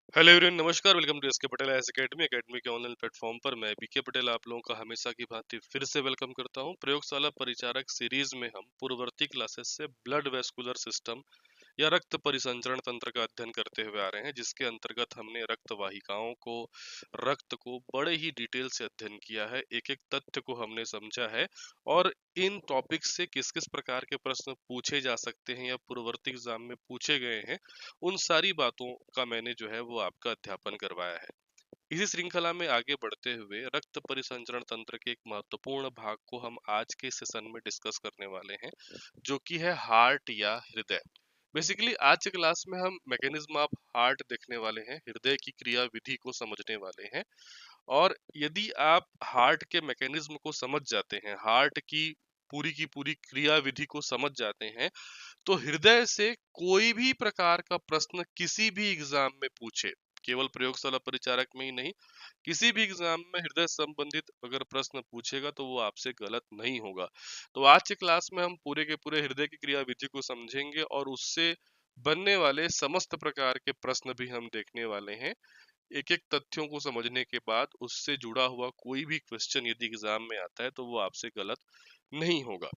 Hello everyone, नमस्कार। Welcome to SK Patel IAS academy academy के online platform पर मैं बीके पटेल आप लोगों का हमेशा की भांति फिर से वेलकम करता हूं। प्रयोगशाला परिचारक सीरीज में हम पूर्ववर्ती क्लासेस से ब्लड वेस्कुलर सिस्टम या रक्त परिसंचरण तंत्र का अध्ययन करते हुए आ रहे हैं, जिसके अंतर्गत हमने रक्त वाहिकाओं को, रक्त को बड़े ही डिटेल से अध्ययन किया है। एक एक तथ्य को हमने समझा है और इन टॉपिक्स से किस किस प्रकार के प्रश्न पूछे जा सकते हैं या पूर्ववर्ती एग्जाम में पूछे गए हैं, उन सारी बातों का मैंने जो है वो आपका अध्यापन करवाया है। इसी श्रृंखला में आगे बढ़ते हुए रक्त परिसंचरण तंत्र के एक महत्वपूर्ण भाग को हम आज के सेशन में डिस्कस करने वाले हैं, जो कि है हार्ट या हृदय। बेसिकली आज के क्लास में हम मैकेनिज्म ऑफ हार्ट देखने वाले हैं, हृदय की क्रिया विधि को समझने वाले हैं। और यदि आप हार्ट के मैकेनिज्म को समझ जाते हैं, हार्ट की पूरी क्रिया विधि को समझ जाते हैं, तो हृदय से कोई भी प्रकार का प्रश्न किसी भी एग्जाम में पूछे, केवल प्रयोगशाला परिचारक में ही नहीं, किसी भी एग्जाम में हृदय संबंधित अगर प्रश्न पूछेगा तो वो आपसे गलत नहीं होगा। तो आज के क्लास में हम पूरे के पूरे हृदय की क्रिया विधि को समझेंगे और उससे बनने वाले समस्त प्रकार के प्रश्न भी हम देखने वाले हैं। एक एक तथ्यों को समझने के बाद उससे जुड़ा हुआ कोई भी क्वेश्चन यदि एग्जाम में आता है तो वो आपसे गलत नहीं होगा।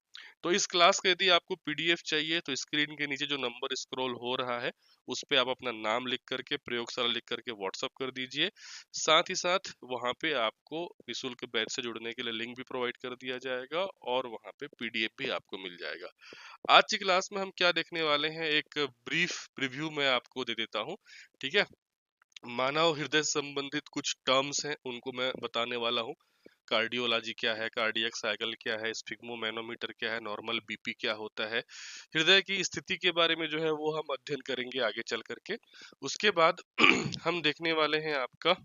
तो इस क्लास का यदि आपको पीडीएफ चाहिए तो स्क्रीन के नीचे जो नंबर स्क्रॉल हो रहा है उस पे आप अपना नाम लिख करके, प्रयोगशाला लिख करके व्हाट्सअप कर दीजिए। साथ ही साथ वहां पे आपको निःशुल्क बैच से जुड़ने के लिए लिंक भी प्रोवाइड कर दिया जाएगा और वहां पे पीडीएफ भी आपको मिल जाएगा। आज की क्लास में हम क्या देखने वाले हैं, एक ब्रीफ प्रीव्यू मैं आपको दे देता हूँ। ठीक है, मानव हृदय संबंधित कुछ टर्म्स हैं उनको मैं बताने वाला हूँ। कार्डियोलॉजी क्या है, कार्डियक साइकिल क्या है, स्फिग्मोमैनोमीटर क्या है, नॉर्मल बीपी क्या होता है, हृदय की स्थिति के बारे में जो है वो हम अध्ययन करेंगे आगे चल करके। उसके बाद हम देखने वाले हैं आपका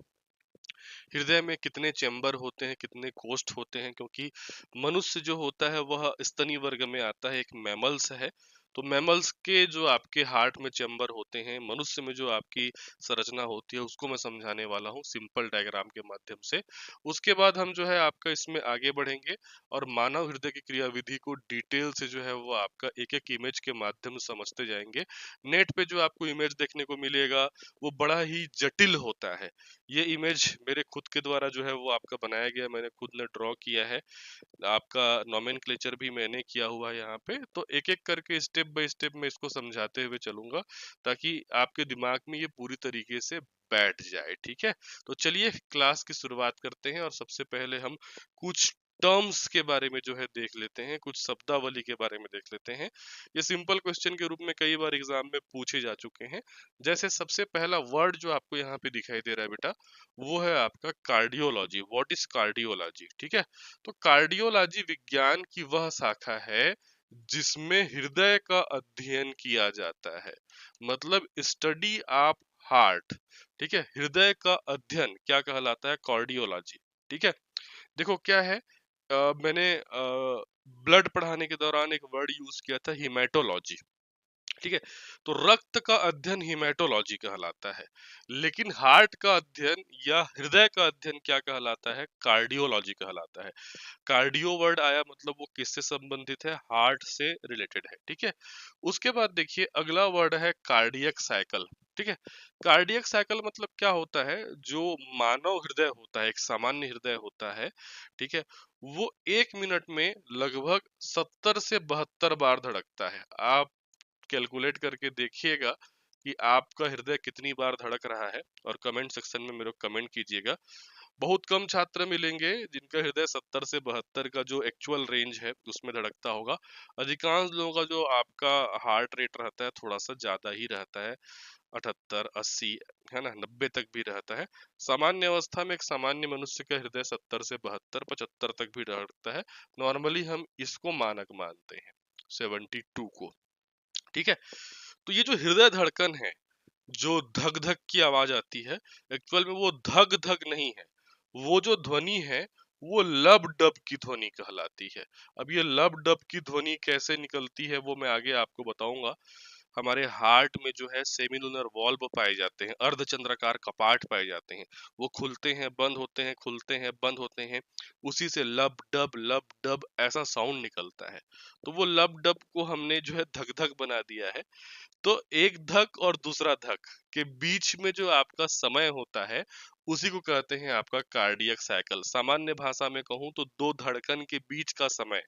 हृदय में कितने चैम्बर होते हैं, कितने कोष्ठ होते हैं, क्योंकि मनुष्य जो होता है वह स्तनी वर्ग में आता है, एक मैमल्स है। तो मैमल्स के जो आपके हार्ट में चैम्बर होते हैं, मनुष्य में जो आपकी संरचना होती है, उसको मैं समझाने वाला हूँ सिंपल डायग्राम के माध्यम से। उसके बाद हम जो है आपका इसमें आगे बढ़ेंगे और मानव हृदय की क्रिया विधि को डिटेल से जो है वो आपका एक एक इमेज के माध्यम से समझते जाएंगे। नेट पे जो आपको इमेज देखने को मिलेगा वो बड़ा ही जटिल होता है। ये इमेज मेरे खुद के द्वारा जो है वो आपका बनाया गया, मैंने खुद ने ड्रॉ किया है। आपका नोमेनक्लेचर भी मैंने किया हुआ है यहाँ पे। तो एक एक करके स्टेप बाय स्टेप मैं इसको समझाते हुए चलूंगा ताकि आपके दिमाग में ये पूरी तरीके से बैठ जाए। ठीक है, तो चलिए क्लास की शुरुआत करते हैं और सबसे पहले हम कुछ टर्म्स के बारे में जो है देख लेते हैं, कुछ शब्दावली के बारे में देख लेते हैं। ये सिंपल क्वेश्चन के रूप में कई बार एग्जाम में पूछे जा चुके हैं। जैसे सबसे पहला वर्ड जो आपको यहाँ पे दिखाई दे रहा है बेटा, वो है आपका कार्डियोलॉजी। What is cardiology? ठीक है, तो कार्डियोलॉजी विज्ञान की वह शाखा है जिसमें हृदय का अध्ययन किया जाता है, मतलब स्टडी ऑफ हार्ट। ठीक है, हृदय का अध्ययन क्या कहलाता है? कार्डियोलॉजी। ठीक है, देखो क्या है, मैंने ब्लड पढ़ाने के दौरान एक वर्ड यूज किया था, हिमेटोलॉजी। ठीक है, तो रक्त का अध्ययन हिमेटोलॉजी कहलाता है, लेकिन हार्ट का अध्ययन या हृदय का अध्ययन क्या कहलाता है? कार्डियोलॉजी कहलाता है। कार्डियो वर्ड आया मतलब वो किससे संबंधित है? हार्ट से रिलेटेड है। ठीक है, उसके बाद देखिए अगला वर्ड है कार्डियक साइकिल। ठीक है, कार्डियक साइकिल मतलब क्या होता है? जो मानव हृदय होता है, एक सामान्य हृदय होता है, ठीक है, वो 1 मिनट में लगभग 70 से 72 बार धड़कता है। आप कैलकुलेट करके देखिएगा कि आपका हृदय कितनी बार धड़क रहा है और कमेंट सेक्शन में मेरे को कमेंट कीजिएगा। बहुत कम छात्र मिलेंगे जिनका हृदय 70 से 72 का जो एक्चुअल रेंज है उसमें धड़कता होगा। अधिकांश लोगों का जो आपका हार्ट रेट रहता है थोड़ा सा ज्यादा ही रहता है, 78 80, है ना, 90 तक भी रहता है। सामान्य अवस्था में एक सामान्य मनुष्य का हृदय 70 से 72 75 तक भी धड़कता है। नॉर्मली हम इसको मानक मानते हैं, 72 को। ठीक है, तो ये जो हृदय धड़कन है, जो धक धक की आवाज आती है, एक्चुअल में वो धक धक नहीं है। वो जो ध्वनि है वो लब डब की ध्वनि कहलाती है। अब ये लब डब की ध्वनि कैसे निकलती है वो मैं आगे आपको बताऊंगा। हमारे हार्ट में जो है सेमिलुनर वॉल्व पाए जाते हैं, अर्धचंद्राकार कपाट पाए जाते हैं, वो खुलते हैं बंद होते हैं, खुलते हैं बंद होते हैं, उसी से लब डब ऐसा साउंड निकलता है। तो वो लब डब को हमने जो है धक धक बना दिया है। तो एक धक और दूसरा धक के बीच में जो आपका समय होता है उसी को कहते हैं आपका कार्डियक साइकिल। सामान्य भाषा में कहूं तो दो धड़कन के बीच का समय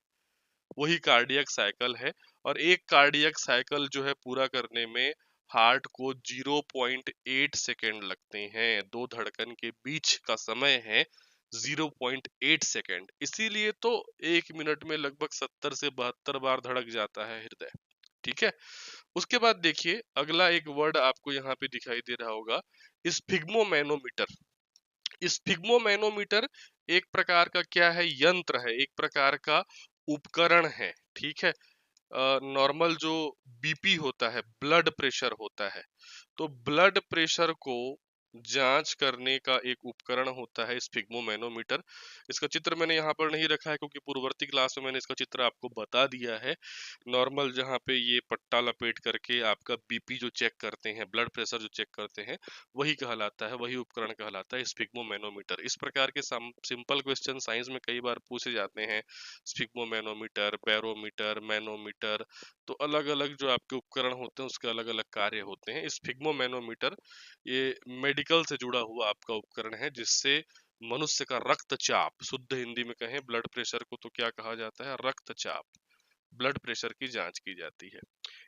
वही कार्डियक साइकिल है। और एक कार्डियक साइकिल जो है पूरा करने में हार्ट को 0.8 सेकेंड लगते हैं। दो धड़कन के बीच का समय है 0.8 सेकेंड। इसीलिए तो एक मिनट में लगभग 70 से 72 बार धड़क जाता है हृदय। ठीक है। उसके बाद देखिए अगला एक वर्ड आपको यहाँ पे दिखाई दे रहा होगा, स्फिग्मोमैनोमीटर। स्फिग्मोमैनोमीटर एक प्रकार का क्या है, यंत्र है, एक प्रकार का उपकरण है। ठीक है। नॉर्मल जो बीपी होता है, ब्लड प्रेशर होता है, तो ब्लड प्रेशर को जांच करने का एक उपकरण होता है स्फिग्मोमैनोमीटर। इसका चित्र मैंने यहाँ पर नहीं रखा है क्योंकि पूर्ववर्ती क्लास में मैंने इसका चित्र आपको बता दिया है। नॉर्मल जहाँ पे ये पट्टा लपेट करके आपका बीपी जो चेक करते हैं, ब्लड प्रेशर जो चेक करते हैं, वही कहलाता है, वही उपकरण कहलाता है स्फिग्मोमैनोमीटर। इस प्रकार के सिंपल क्वेश्चन साइंस में कई बार पूछे जाते हैं। स्फिग्मोमैनोमीटर, बैरोमीटर, मैनोमीटर, तो अलग अलग जो आपके उपकरण होते हैं उसके अलग अलग कार्य होते हैं। स्फिग्मोमैनोमीटर ये मेडिकल से जुड़ा हुआ आपका उपकरण है जिससे मनुष्य का रक्तचाप, शुद्ध हिंदी में कहें ब्लड प्रेशर को तो क्या कहा जाता है, रक्तचाप, ब्लड प्रेशर की जांच की जाती है।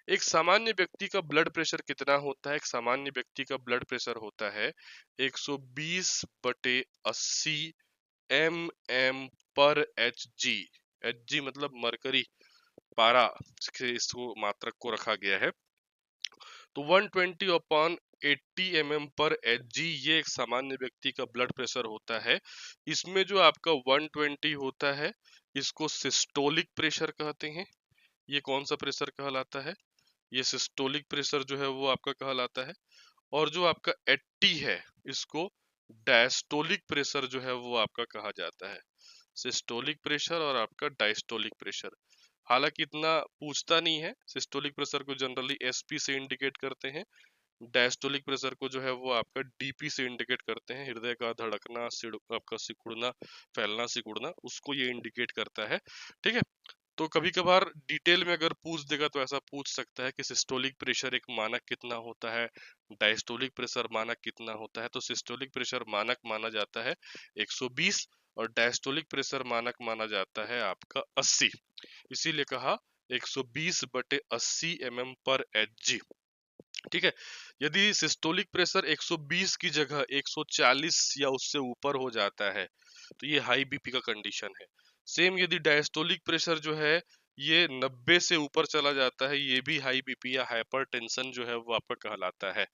एक सामान्य व्यक्ति का ब्लड प्रेशर कितना होता है? एक सामान्य व्यक्ति का ब्लड प्रेशर होता है 120/80 mm पर एच जी। एच जी मतलब मरकरी, पारा से इसको मात्रक को रखा गया है। तो 120/80 mm पर एच जी ये एक सामान्य व्यक्ति का ब्लड प्रेशर होता है। इसमें जो आपका 120 होता है इसको सिस्टोलिक प्रेशर कहते हैं। ये कौन सा प्रेशर कहलाता है? ये सिस्टोलिक प्रेशर जो है वो आपका कहलाता है। और जो आपका 80 है इसको डायस्टोलिक प्रेशर जो है वो आपका कहा जाता है। सिस्टोलिक प्रेशर और आपका डायस्टोलिक प्रेशर, हालांकि इतना पूछता नहीं है। सिस्टोलिक प्रेशर को जनरली एसपी से इंडिकेट करते हैं, डायस्टोलिक प्रेशर को जो है वो आपका डीपी से इंडिकेट करते हैं। हृदय का धड़कना, आपका सिकुड़ना, फैलना, सिकुड़ना, उसको ये इंडिकेट करता है। ठीक है। तो कभी कभार डिटेल में अगर पूछ देगा तो ऐसा पूछ सकता है कि सिस्टोलिक प्रेशर एक मानक कितना होता है, डायस्टोलिक प्रेशर मानक कितना होता है। तो सिस्टोलिक प्रेशर मानक माना जाता है 120 और डायस्टोलिक प्रेशर मानक माना जाता है आपका 80। इसीलिए कहा 120/80 mm पर एच जी। ठीक है। यदि सिस्टोलिक प्रेशर 120 की जगह 140 या उससे ऊपर हो जाता है तो ये हाई बीपी का कंडीशन है। सेम यदि डायस्टोलिक प्रेशर जो है ये 90 से ऊपर चला जाता है, ये भी हाई बीपी या हाइपरटेंशन जो है वो आपका कहलाता है।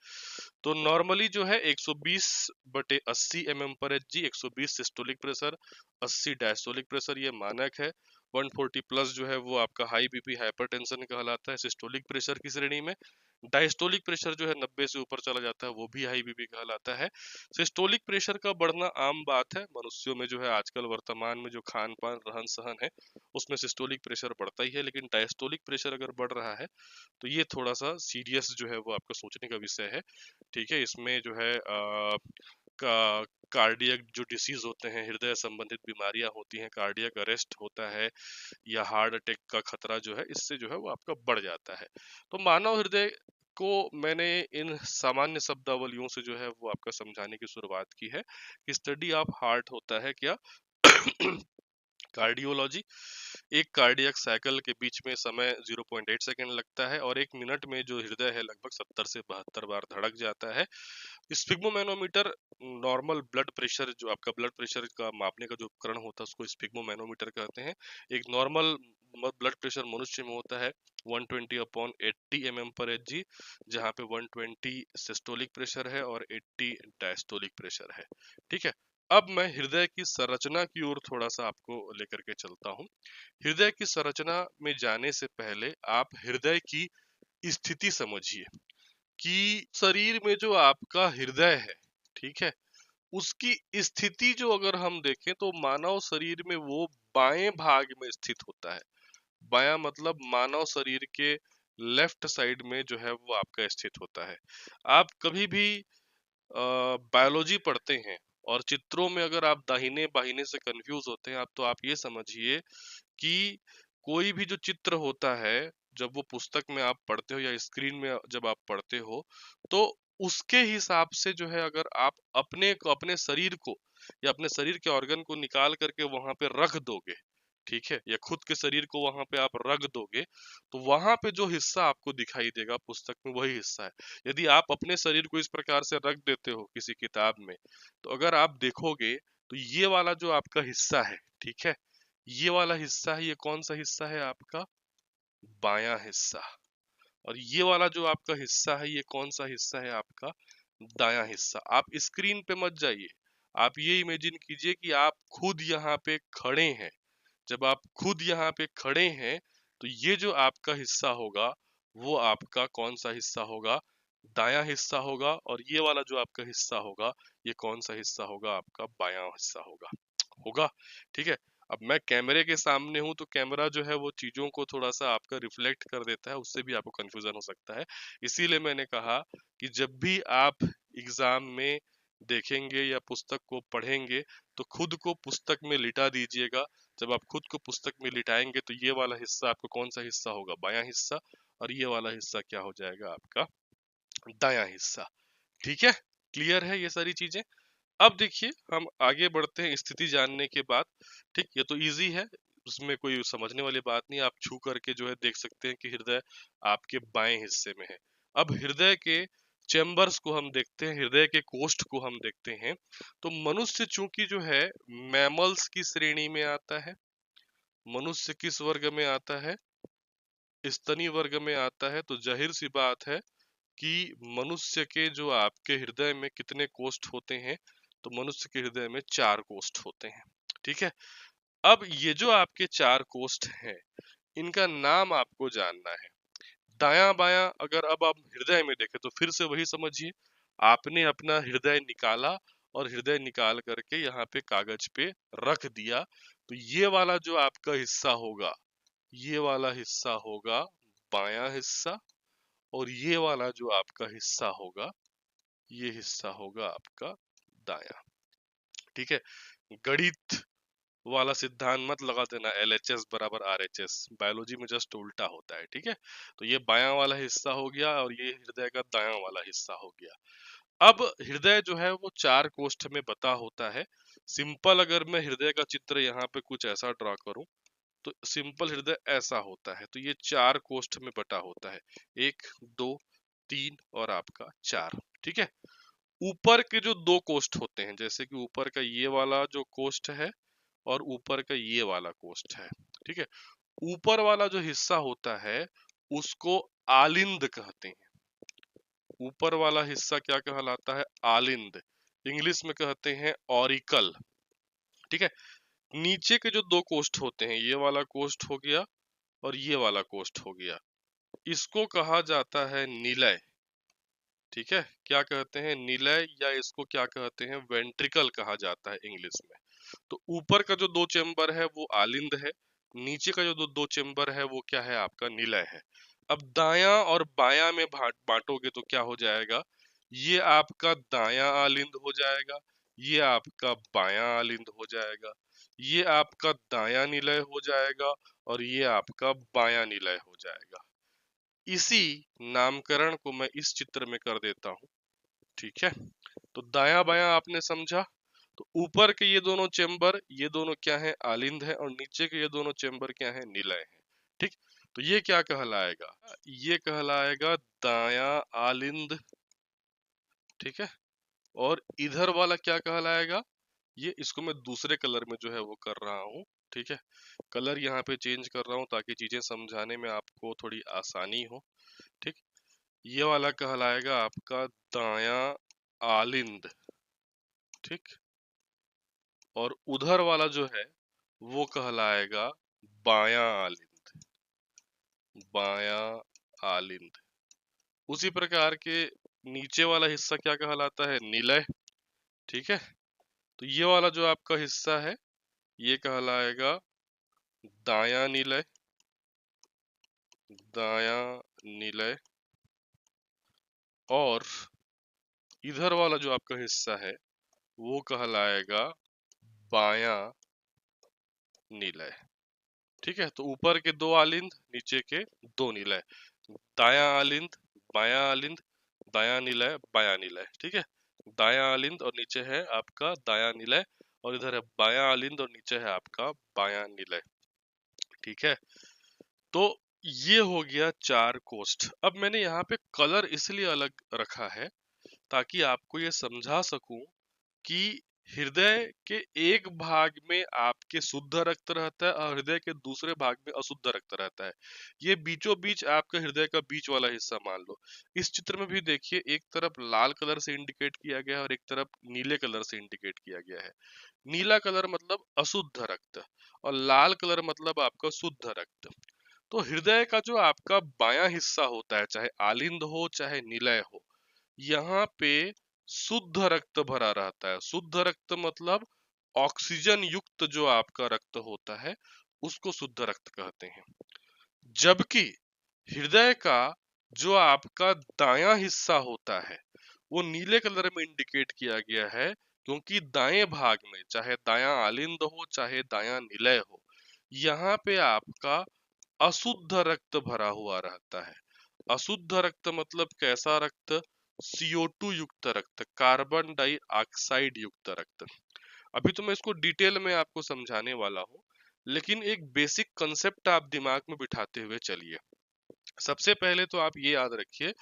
तो नॉर्मली जो है 120/80 mm पर H G, 120 systolic pressure, 80 diastolic pressure, ये मानक है। 140 प्लस जो है वो आपका हाई बीपी हाइपरटेंशन कहलाता है सिस्टोलिक प्रेशर की श्रेणी में। डायस्टोलिक प्रेशर जो है 90 से ऊपर चला जाता है वो भी हाई बीपी कहलाता है। सिस्टोलिक प्रेशर का बढ़ना आम बात है मनुष्यों में, जो है आजकल वर्तमान में जो खान पान रहन सहन है उसमें सिस्टोलिक प्रेशर बढ़ता ही है। लेकिन डायस्टोलिक प्रेशर अगर बढ़ रहा है तो ये थोड़ा सा सीरियस जो है वो आपका सोचने का विषय है। ठीक है। इसमें जो है का कार्डियक जो डिसीज होते हैं, हृदय संबंधित बीमारियां होती हैं, कार्डियक अरेस्ट होता है या हार्ट अटैक का खतरा जो है इससे जो है वो आपका बढ़ जाता है। तो मानव हृदय को मैंने इन सामान्य शब्दावलियों से जो है वो आपका समझाने की शुरुआत की है कि स्टडी ऑफ हार्ट होता है क्या, कार्डियोलॉजी। एक कार्डियक साइकिल के बीच में समय 0.8 सेकेंड लगता है और एक मिनट में जो हृदय है लगभग 70 से 72 बार धड़क जाता है। स्फिग्मोमैनोमीटर नॉर्मल ब्लड प्रेशर, जो आपका ब्लड प्रेशर का मापने का जो उपकरण होता है उसको स्फिग्मोमैनोमीटर कहते हैं। एक नॉर्मल ब्लड प्रेशर मनुष्य में होता है 120/80 mm पर एच जी, जहाँ पे 120 सिस्टोलिक प्रेशर है और 80 डायस्टोलिक प्रेशर है। ठीक है। अब मैं हृदय की संरचना की ओर थोड़ा सा आपको लेकर के चलता हूँ। हृदय की संरचना में जाने से पहले आप हृदय की स्थिति समझिए कि शरीर में जो आपका हृदय है, ठीक है, उसकी स्थिति जो अगर हम देखें तो मानव शरीर में वो बाएं भाग में स्थित होता है। बायां मतलब मानव शरीर के लेफ्ट साइड में जो है वो आपका स्थित होता है। आप कभी भी बायोलॉजी पढ़ते हैं और चित्रों में अगर आप दाहिने बाहिने से कंफ्यूज होते हैं आप, तो आप ये समझिए कि कोई भी जो चित्र होता है, जब वो पुस्तक में आप पढ़ते हो या स्क्रीन में जब आप पढ़ते हो, तो उसके हिसाब से जो है अगर आप अपने शरीर को या अपने शरीर के ऑर्गन को निकाल करके वहां पे रख दोगे, ठीक है, या खुद के शरीर को वहां पे आप रख दोगे, तो वहां पे जो हिस्सा आपको दिखाई देगा पुस्तक में वही हिस्सा है। यदि आप अपने शरीर को इस प्रकार से रख देते हो किसी किताब में, तो अगर आप देखोगे तो ये वाला जो आपका हिस्सा है, ठीक है, ये वाला हिस्सा है, ये कौन सा हिस्सा है आपका? बायां हिस्सा। और ये वाला जो आपका हिस्सा है, ये कौन सा हिस्सा है आपका? दायां हिस्सा। आप स्क्रीन पे मत जाइए, आप ये इमेजिन कीजिए कि आप खुद यहाँ पे खड़े हैं। जब आप खुद यहाँ पे खड़े हैं, तो ये जो आपका हिस्सा होगा वो आपका कौन सा हिस्सा होगा? दायां हिस्सा होगा। और ये वाला जो आपका हिस्सा होगा, ये कौन सा हिस्सा होगा? आपका बायां हिस्सा होगा। होगा, ठीक है। अब मैं कैमरे के सामने हूं तो कैमरा जो है वो चीजों को थोड़ा सा आपका रिफ्लेक्ट कर देता है, उससे भी आपको कंफ्यूजन हो सकता है। इसीलिए मैंने कहा कि जब भी आप एग्जाम में देखेंगे या पुस्तक को पढ़ेंगे, तो खुद को पुस्तक में लिटा दीजिएगा। जब आप खुद को पुस्तक में लिटाएंगे तो ये वाला हिस्सा आपका कौन सा हिस्सा होगा? बायां हिस्सा। और ये वाला हिस्सा क्या हो जाएगा? आपका दायां हिस्सा। ठीक है, क्लियर है ये सारी चीजें? अब देखिए हम आगे बढ़ते हैं स्थिति जानने के बाद। ठीक, ये तो इजी है, उसमें कोई समझने वाली बात नहीं। आप छू करके जो है देख सकते हैं कि हृदय आपके बाएं हिस्से में है। अब हृदय के चैम्बर्स को हम देखते हैं, हृदय के कोष्ठ को हम देखते हैं। तो मनुष्य चूंकि जो है मैमल्स की श्रेणी में आता है, मनुष्य किस वर्ग में आता है? स्तनी वर्ग में आता है। तो जाहिर सी बात है कि मनुष्य के जो आपके हृदय में कितने कोष्ठ होते हैं? तो मनुष्य के हृदय में 4 कोष्ठ होते हैं। ठीक है, अब ये जो आपके 4 कोष्ठ हैं, इनका नाम आपको जानना है। दायां बायां अगर अब आप हृदय में देखें तो फिर से वही समझिए, आपने अपना हृदय निकाला और हृदय निकाल करके यहाँ पे कागज पे रख दिया। तो ये वाला जो आपका हिस्सा होगा, ये वाला हिस्सा होगा बायां हिस्सा। और ये वाला जो आपका हिस्सा होगा, ये हिस्सा होगा आपका दायां। ठीक है, गणित वाला सिद्धांत मत लगा देना LHS बराबर RHS, बायोलॉजी में जस्ट उल्टा होता है। ठीक है, तो ये बायां वाला हिस्सा हो गया और ये हृदय का दायां वाला हिस्सा हो गया। अब हृदय जो है वो 4 कोष्ठ में बटा होता है। सिंपल अगर मैं हृदय का चित्र यहाँ पे कुछ ऐसा ड्रा करूं, तो सिंपल हृदय ऐसा होता है। तो ये 4 कोष्ठ में बटा होता है, 1 2 3 और आपका 4। ठीक है, ऊपर के जो 2 कोष्ठ होते हैं, जैसे कि ऊपर का ये वाला जो कोष्ठ है और ऊपर का ये वाला कोष्ठ है, ठीक है, ऊपर वाला जो हिस्सा होता है उसको आलिंद कहते हैं। ऊपर वाला हिस्सा क्या कहलाता है? आलिंद। इंग्लिश में कहते हैं ऑरिकल। ठीक है, नीचे के जो 2 कोष्ठ होते हैं, ये वाला कोष्ठ हो गया और ये वाला कोष्ठ हो गया, इसको कहा जाता है निलय। ठीक है, क्या कहते हैं? निलय, या इसको क्या कहते हैं? वेंट्रिकल कहा जाता है इंग्लिश में। तो ऊपर का जो 2 चेम्बर है वो आलिंद है, नीचे का जो दो चेम्बर है वो क्या है? आपका निलय है। अब दायां और बायां में बांटोगे तो क्या हो जाएगा? ये आपका दायां आलिंद हो जाएगा, ये आपका बायां आलिंद हो जाएगा, ये आपका दायां निलय हो जाएगा और ये आपका बायां निलय हो जाएगा। इसी नामकरण को मैं इस चित्र में कर देता हूं। ठीक है, तो दायां बायां आपने समझा। तो ऊपर के ये दोनों चेम्बर, ये दोनों क्या है? आलिंद है। और नीचे के ये दोनों चेम्बर क्या है? निलय है। ठीक, तो ये क्या कहलाएगा? ये कहलाएगा दायां आलिंद। ठीक है, और इधर वाला क्या कहलाएगा? ये, इसको मैं दूसरे कलर में जो है वो कर रहा हूँ। ठीक है, कलर यहाँ पे चेंज कर रहा हूँ ताकि चीजें समझाने में आपको थोड़ी आसानी हो। ठीक, ये वाला कहलाएगा आपका दायां आलिंद। ठीक, और उधर वाला जो है वो कहलाएगा बायां आलिंद। बायां आलिंद। उसी प्रकार के नीचे वाला हिस्सा क्या कहलाता है? निलय। ठीक है, तो ये वाला जो आपका हिस्सा है ये कहलाएगा दायां निलय। दायां निलय, और इधर वाला जो आपका हिस्सा है वो कहलाएगा बायां निलय। ठीक है, तो ऊपर के दो आलिंद, नीचे के दो निलय, दायां आलिंद, बायां आलिंद, दायां निलय, बायां निलय। ठीक है, दायां आलिंद और नीचे है आपका दायां निलय, और इधर है बायां आलिंद और नीचे है आपका बायां निलय। ठीक है, तो ये हो गया चार कोष्ठ। अब मैंने यहाँ पे कलर इसलिए अलग रखा है ताकि आपको ये समझा सकूं कि हृदय के एक भाग में आपके शुद्ध रक्त रहता है और हृदय के दूसरे भाग में अशुद्ध रक्त रहता है। ये बीचों बीच आपके हृदय का बीच वाला हिस्सा मान लो। इस चित्र में भी देखिए, एक तरफ लाल कलर से इंडिकेट किया गया है और एक तरफ नीले कलर से इंडिकेट किया गया है। नीला कलर मतलब अशुद्ध रक्त और लाल कलर मतलब आपका शुद्ध रक्त। तो हृदय का जो आपका बायां हिस्सा होता है, चाहे आलिंद हो चाहे निलय हो, यहाँ पे शुद्ध रक्त भरा रहता है। शुद्ध रक्त मतलब ऑक्सीजन युक्त जो आपका रक्त होता है उसको शुद्ध रक्त कहते हैं। जबकि हृदय का जो आपका दायां हिस्सा होता है वो नीले कलर में इंडिकेट किया गया है, क्योंकि दाएं भाग में चाहे दायां आलिंद हो चाहे दायां निलय हो, यहाँ पे आपका अशुद्ध रक्त भरा हुआ रहता है। अशुद्ध रक्त मतलब कैसा रक्त? CO2 युक्त रक्त, कार्बन डाइऑक्साइड युक्त रक्त। अभी तो मैं इसको डिटेल में आपको समझाने वाला हूँ, लेकिन एक बेसिक कंसेप्ट आप दिमाग में बिठाते हुए चलिए। सबसे पहले तो आप ये याद रखिए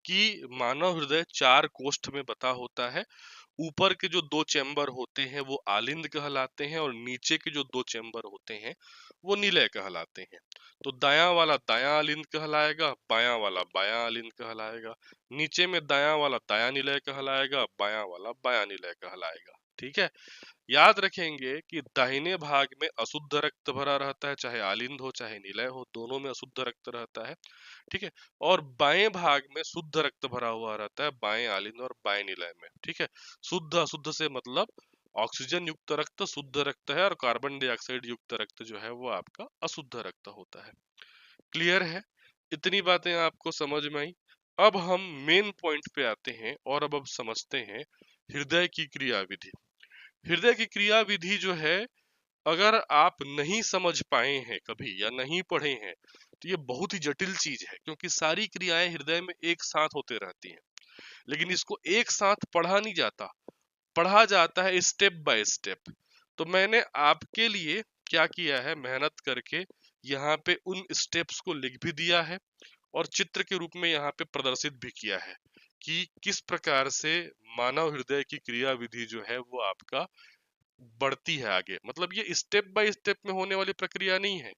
कि मानव हृदय चार कोष्ठ में बटा होता है। ऊपर के जो दो चैम्बर होते हैं वो आलिंद कहलाते हैं और नीचे के जो दो चैम्बर होते हैं वो निलय कहलाते हैं। तो दायां वाला दायां आलिंद कहलाएगा, बायां वाला बायां आलिंद कहलाएगा, नीचे में दायां वाला दायां निलय कहलाएगा, बायां वाला बायां निलय कहलाएगा। ठीक है, याद रखेंगे कि दाहिने भाग में अशुद्ध रक्त भरा रहता है, चाहे आलिंद हो चाहे निलय हो, दोनों में अशुद्ध रक्त रहता है। ठीक है, और बाएं भाग में शुद्ध रक्त भरा हुआ रहता है, बाएं आलिंद और बाएं निलय में। ठीक है, शुद्ध अशुद्ध से मतलब ऑक्सीजन युक्त रक्त शुद्ध रक्त है और कार्बन डाइऑक्साइड युक्त रक्त जो है वो आपका अशुद्ध रक्त होता है। क्लियर है? इतनी बातें आपको समझ में आई। अब हम मेन पॉइंट पे आते हैं और अब समझते हैं हृदय की क्रिया विधि। हृदय की क्रिया विधि जो है, अगर आप नहीं समझ पाए हैं कभी या नहीं पढ़े हैं तो ये बहुत ही जटिल चीज है, क्योंकि सारी क्रियाएं हृदय में एक साथ होते रहती हैं। लेकिन इसको एक साथ पढ़ा नहीं जाता, पढ़ा जाता है स्टेप बाय स्टेप। तो मैंने आपके लिए क्या किया है, मेहनत करके यहाँ पे उन स्टेप्स को लिख भी दिया है और चित्र के रूप में यहाँ पे प्रदर्शित भी किया है कि किस प्रकार से मानव हृदय की क्रिया विधि जो है वो आपका बढ़ती है आगे। मतलब ये स्टेप बाय स्टेप में होने वाली प्रक्रिया नहीं है,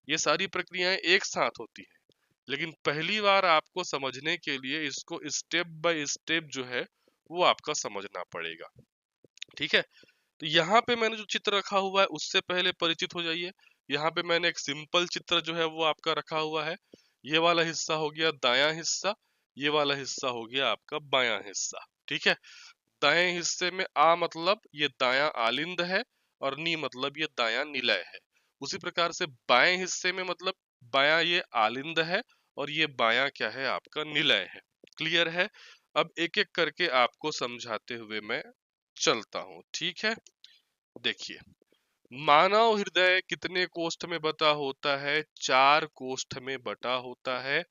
ये सारी प्रक्रियाएं एक साथ होती है। लेकिन पहली बार आपको समझने के लिए इसको स्टेप बाय स्टेप जो है वो आपका समझना पड़ेगा। ठीक है, तो यहाँ पे मैंने जो चित्र रखा हुआ है उससे पहले परिचित हो जाइए। यहाँ पे मैंने एक सिंपल चित्र जो है वो आपका रखा हुआ है। ये वाला हिस्सा हो गया दायां हिस्सा, ये वाला हिस्सा हो गया आपका बायां हिस्सा। ठीक है, दाएं हिस्से में आ मतलब ये दायां आलिंद है और नी मतलब ये दायां निलय है। उसी प्रकार से बाएं हिस्से में मतलब बायां ये आलिंद है और ये बायां क्या है आपका निलय है। क्लियर है? अब एक एक करके आपको समझाते हुए मैं चलता हूँ। ठीक है, देखिए, मानव हृदय कितने कोष्ठ में बटा होता है? चार कोष्ठ में बटा होता है,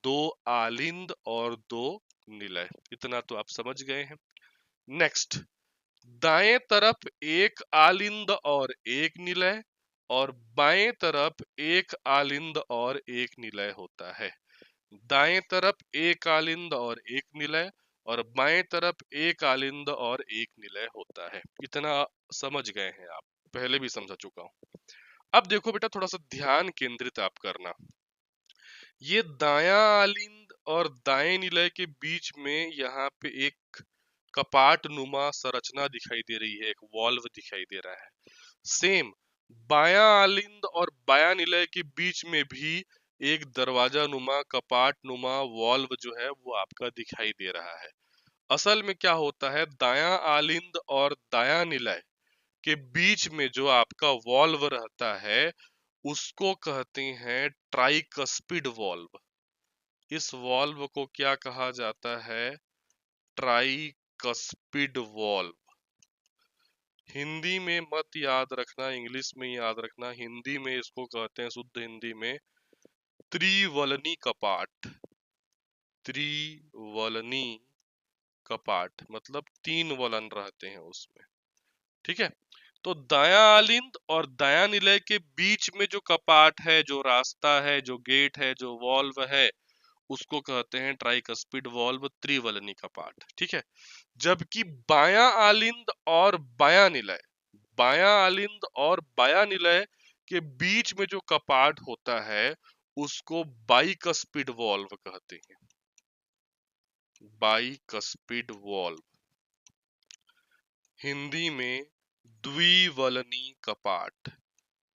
दो आलिंद और दो निलय। इतना तो आप समझ गए हैं। नेक्स्ट, दाएं तरफ एक आलिंद और एक निलय और बाएं तरफ एक आलिंद और एक निलय होता है। दाएं तरफ एक आलिंद और एक निलय और बाएं तरफ एक आलिंद और एक निलय होता है। इतना समझ गए हैं आप, पहले भी समझा चुका हूं। अब देखो बेटा, थोड़ा सा ध्यान केंद्रित आप करना। ये दायां आलिंद और दाएं निलय के बीच में यहाँ पे एक कपाट नुमा संरचना दिखाई दे रही है, एक वॉल्व दिखाई दे रहा है। सेम बायां आलिंद और बायां निलय के बीच में भी एक दरवाजा नुमा कपाट नुमा वॉल्व जो है वो आपका दिखाई दे रहा है। असल में क्या होता है, दायां आलिंद और दायां निलय के बीच में जो आपका वॉल्व रहता है उसको कहते हैं ट्राइकस्पिड वॉल्व। इस वॉल्व को क्या कहा जाता है? Tricuspid valve. हिंदी में मत याद रखना, इंग्लिश में याद रखना। हिंदी में इसको कहते हैं, शुद्ध हिंदी में, त्रिवलनी कपाट। त्रिवलनी कपाट मतलब 3 वलन रहते हैं उसमें। ठीक है, तो दायां आलिंद और दायां निलय के बीच में जो कपाट है, जो रास्ता है, जो गेट है, जो वॉल्व है, उसको कहते हैं ट्राइकस्पिड वॉल्व, त्रिवलनी कपाट। ठीक है, जबकि बायां आलिंद और बायां निलय, बायां आलिंद और बायां निलय के बीच में जो कपाट होता है उसको बाइकस्पिड वॉल्व कहते हैं। बाइकस्पिड वॉल्व, हिंदी में द्विवलनी कपाट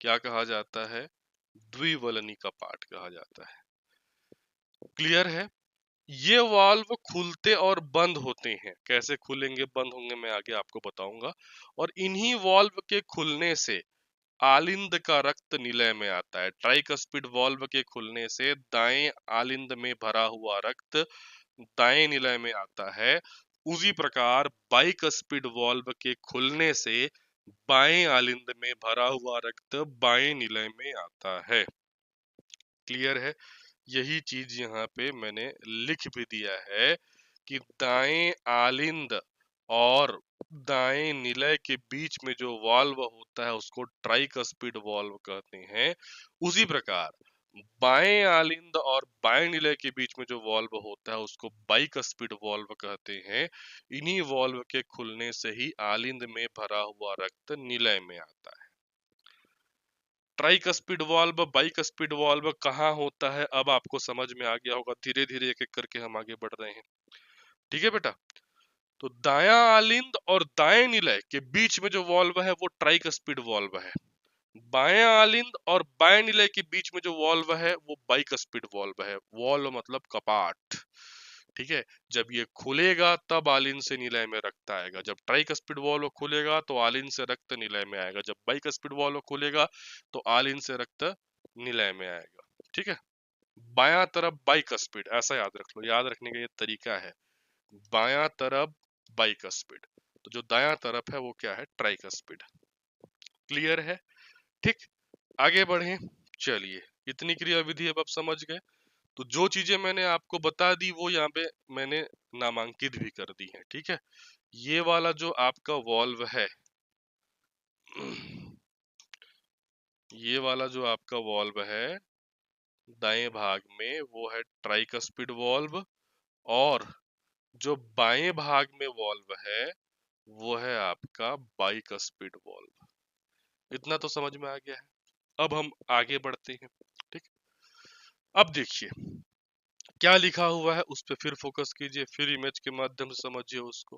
क्या कहा जाता है? द्विवलनी कपाट कहा जाता है। क्लियर है? ये वाल्व खुलते और बंद होते हैं। कैसे खुलेंगे बंद होंगे मैं आगे आपको बताऊंगा। और इन्हीं वाल्व के खुलने से आलिंद का रक्त निलय में आता है। ट्राइकस्पिड वाल्व के खुलने से दाएं आलिंद में भरा हुआ रक्त दाएं निलय में आता है। उसी प्रकार बाइकस्पिड वाल्व के खुलने से बाएं आलिंद में भरा हुआ रक्त बाएं निलय में आता है। क्लियर है? यही चीज यहाँ पे मैंने लिख भी दिया है कि दाएं आलिंद और दाएं निलय के बीच में जो वाल्व होता है उसको ट्राइकस्पिड वाल्व कहते हैं। उसी प्रकार बाएं आलिंद और बाएं निलय के बीच में जो वाल्व होता है उसको बाइकस्पिड वाल्व कहते हैं। इन्हीं वाल्व के खुलने से ही आलिंद में भरा हुआ रक्त निलय में आता है। ट्राइकस्पिड वाल्व, बाइकस्पिड वाल्व कहाँ होता है अब आपको समझ में आ गया होगा। धीरे धीरे एक एक करके हम आगे बढ़ रहे हैं। ठीक है बेटा, तो दायां आलिंद और दाएं निलय के बीच में जो वाल्व है वो ट्राइकस्पिड वाल्व है। बाएं आलिंद और बाएं निलय के बीच में जो वाल्व है वो बाइकस्पिड वाल्व है। वाल्व मतलब कपाट। ठीक है, जब ये खुलेगा तब आलिंद से निलय में रक्त आएगा। जब ट्राइकस्पिड वाल्व खुलेगा तो आलिंद से रक्त निलय में आएगा। जब बाइकस्पिड वाल्व खुलेगा तो आलिंद से रक्त निलय में आएगा। ठीक है, बायां तरफ बाइकस्पिड, ऐसा याद रख लो। याद रखने का ये तरीका है, बायां तरफ बाइकस्पिड, तो जो दायां तरफ है वो क्या है? ट्राइकस्पिड। क्लियर है? ठीक, आगे बढ़े। चलिए, इतनी क्रिया विधि अब आप समझ गए। तो जो चीजें मैंने आपको बता दी वो यहाँ पे मैंने नामांकित भी कर दी है। ठीक है, ये वाला जो आपका वॉल्व है, ये वाला जो आपका वॉल्व है दाएं भाग में वो है ट्राइकस्पिड वॉल्व, और जो बाएं भाग में वॉल्व है वो है आपका बाइकस्पिड वॉल्व। इतना तो समझ में आ गया है। अब हम आगे बढ़ते हैं। ठीक, अब देखिए क्या लिखा हुआ है उस पर फिर फोकस कीजिए, फिर इमेज के माध्यम से समझिए उसको।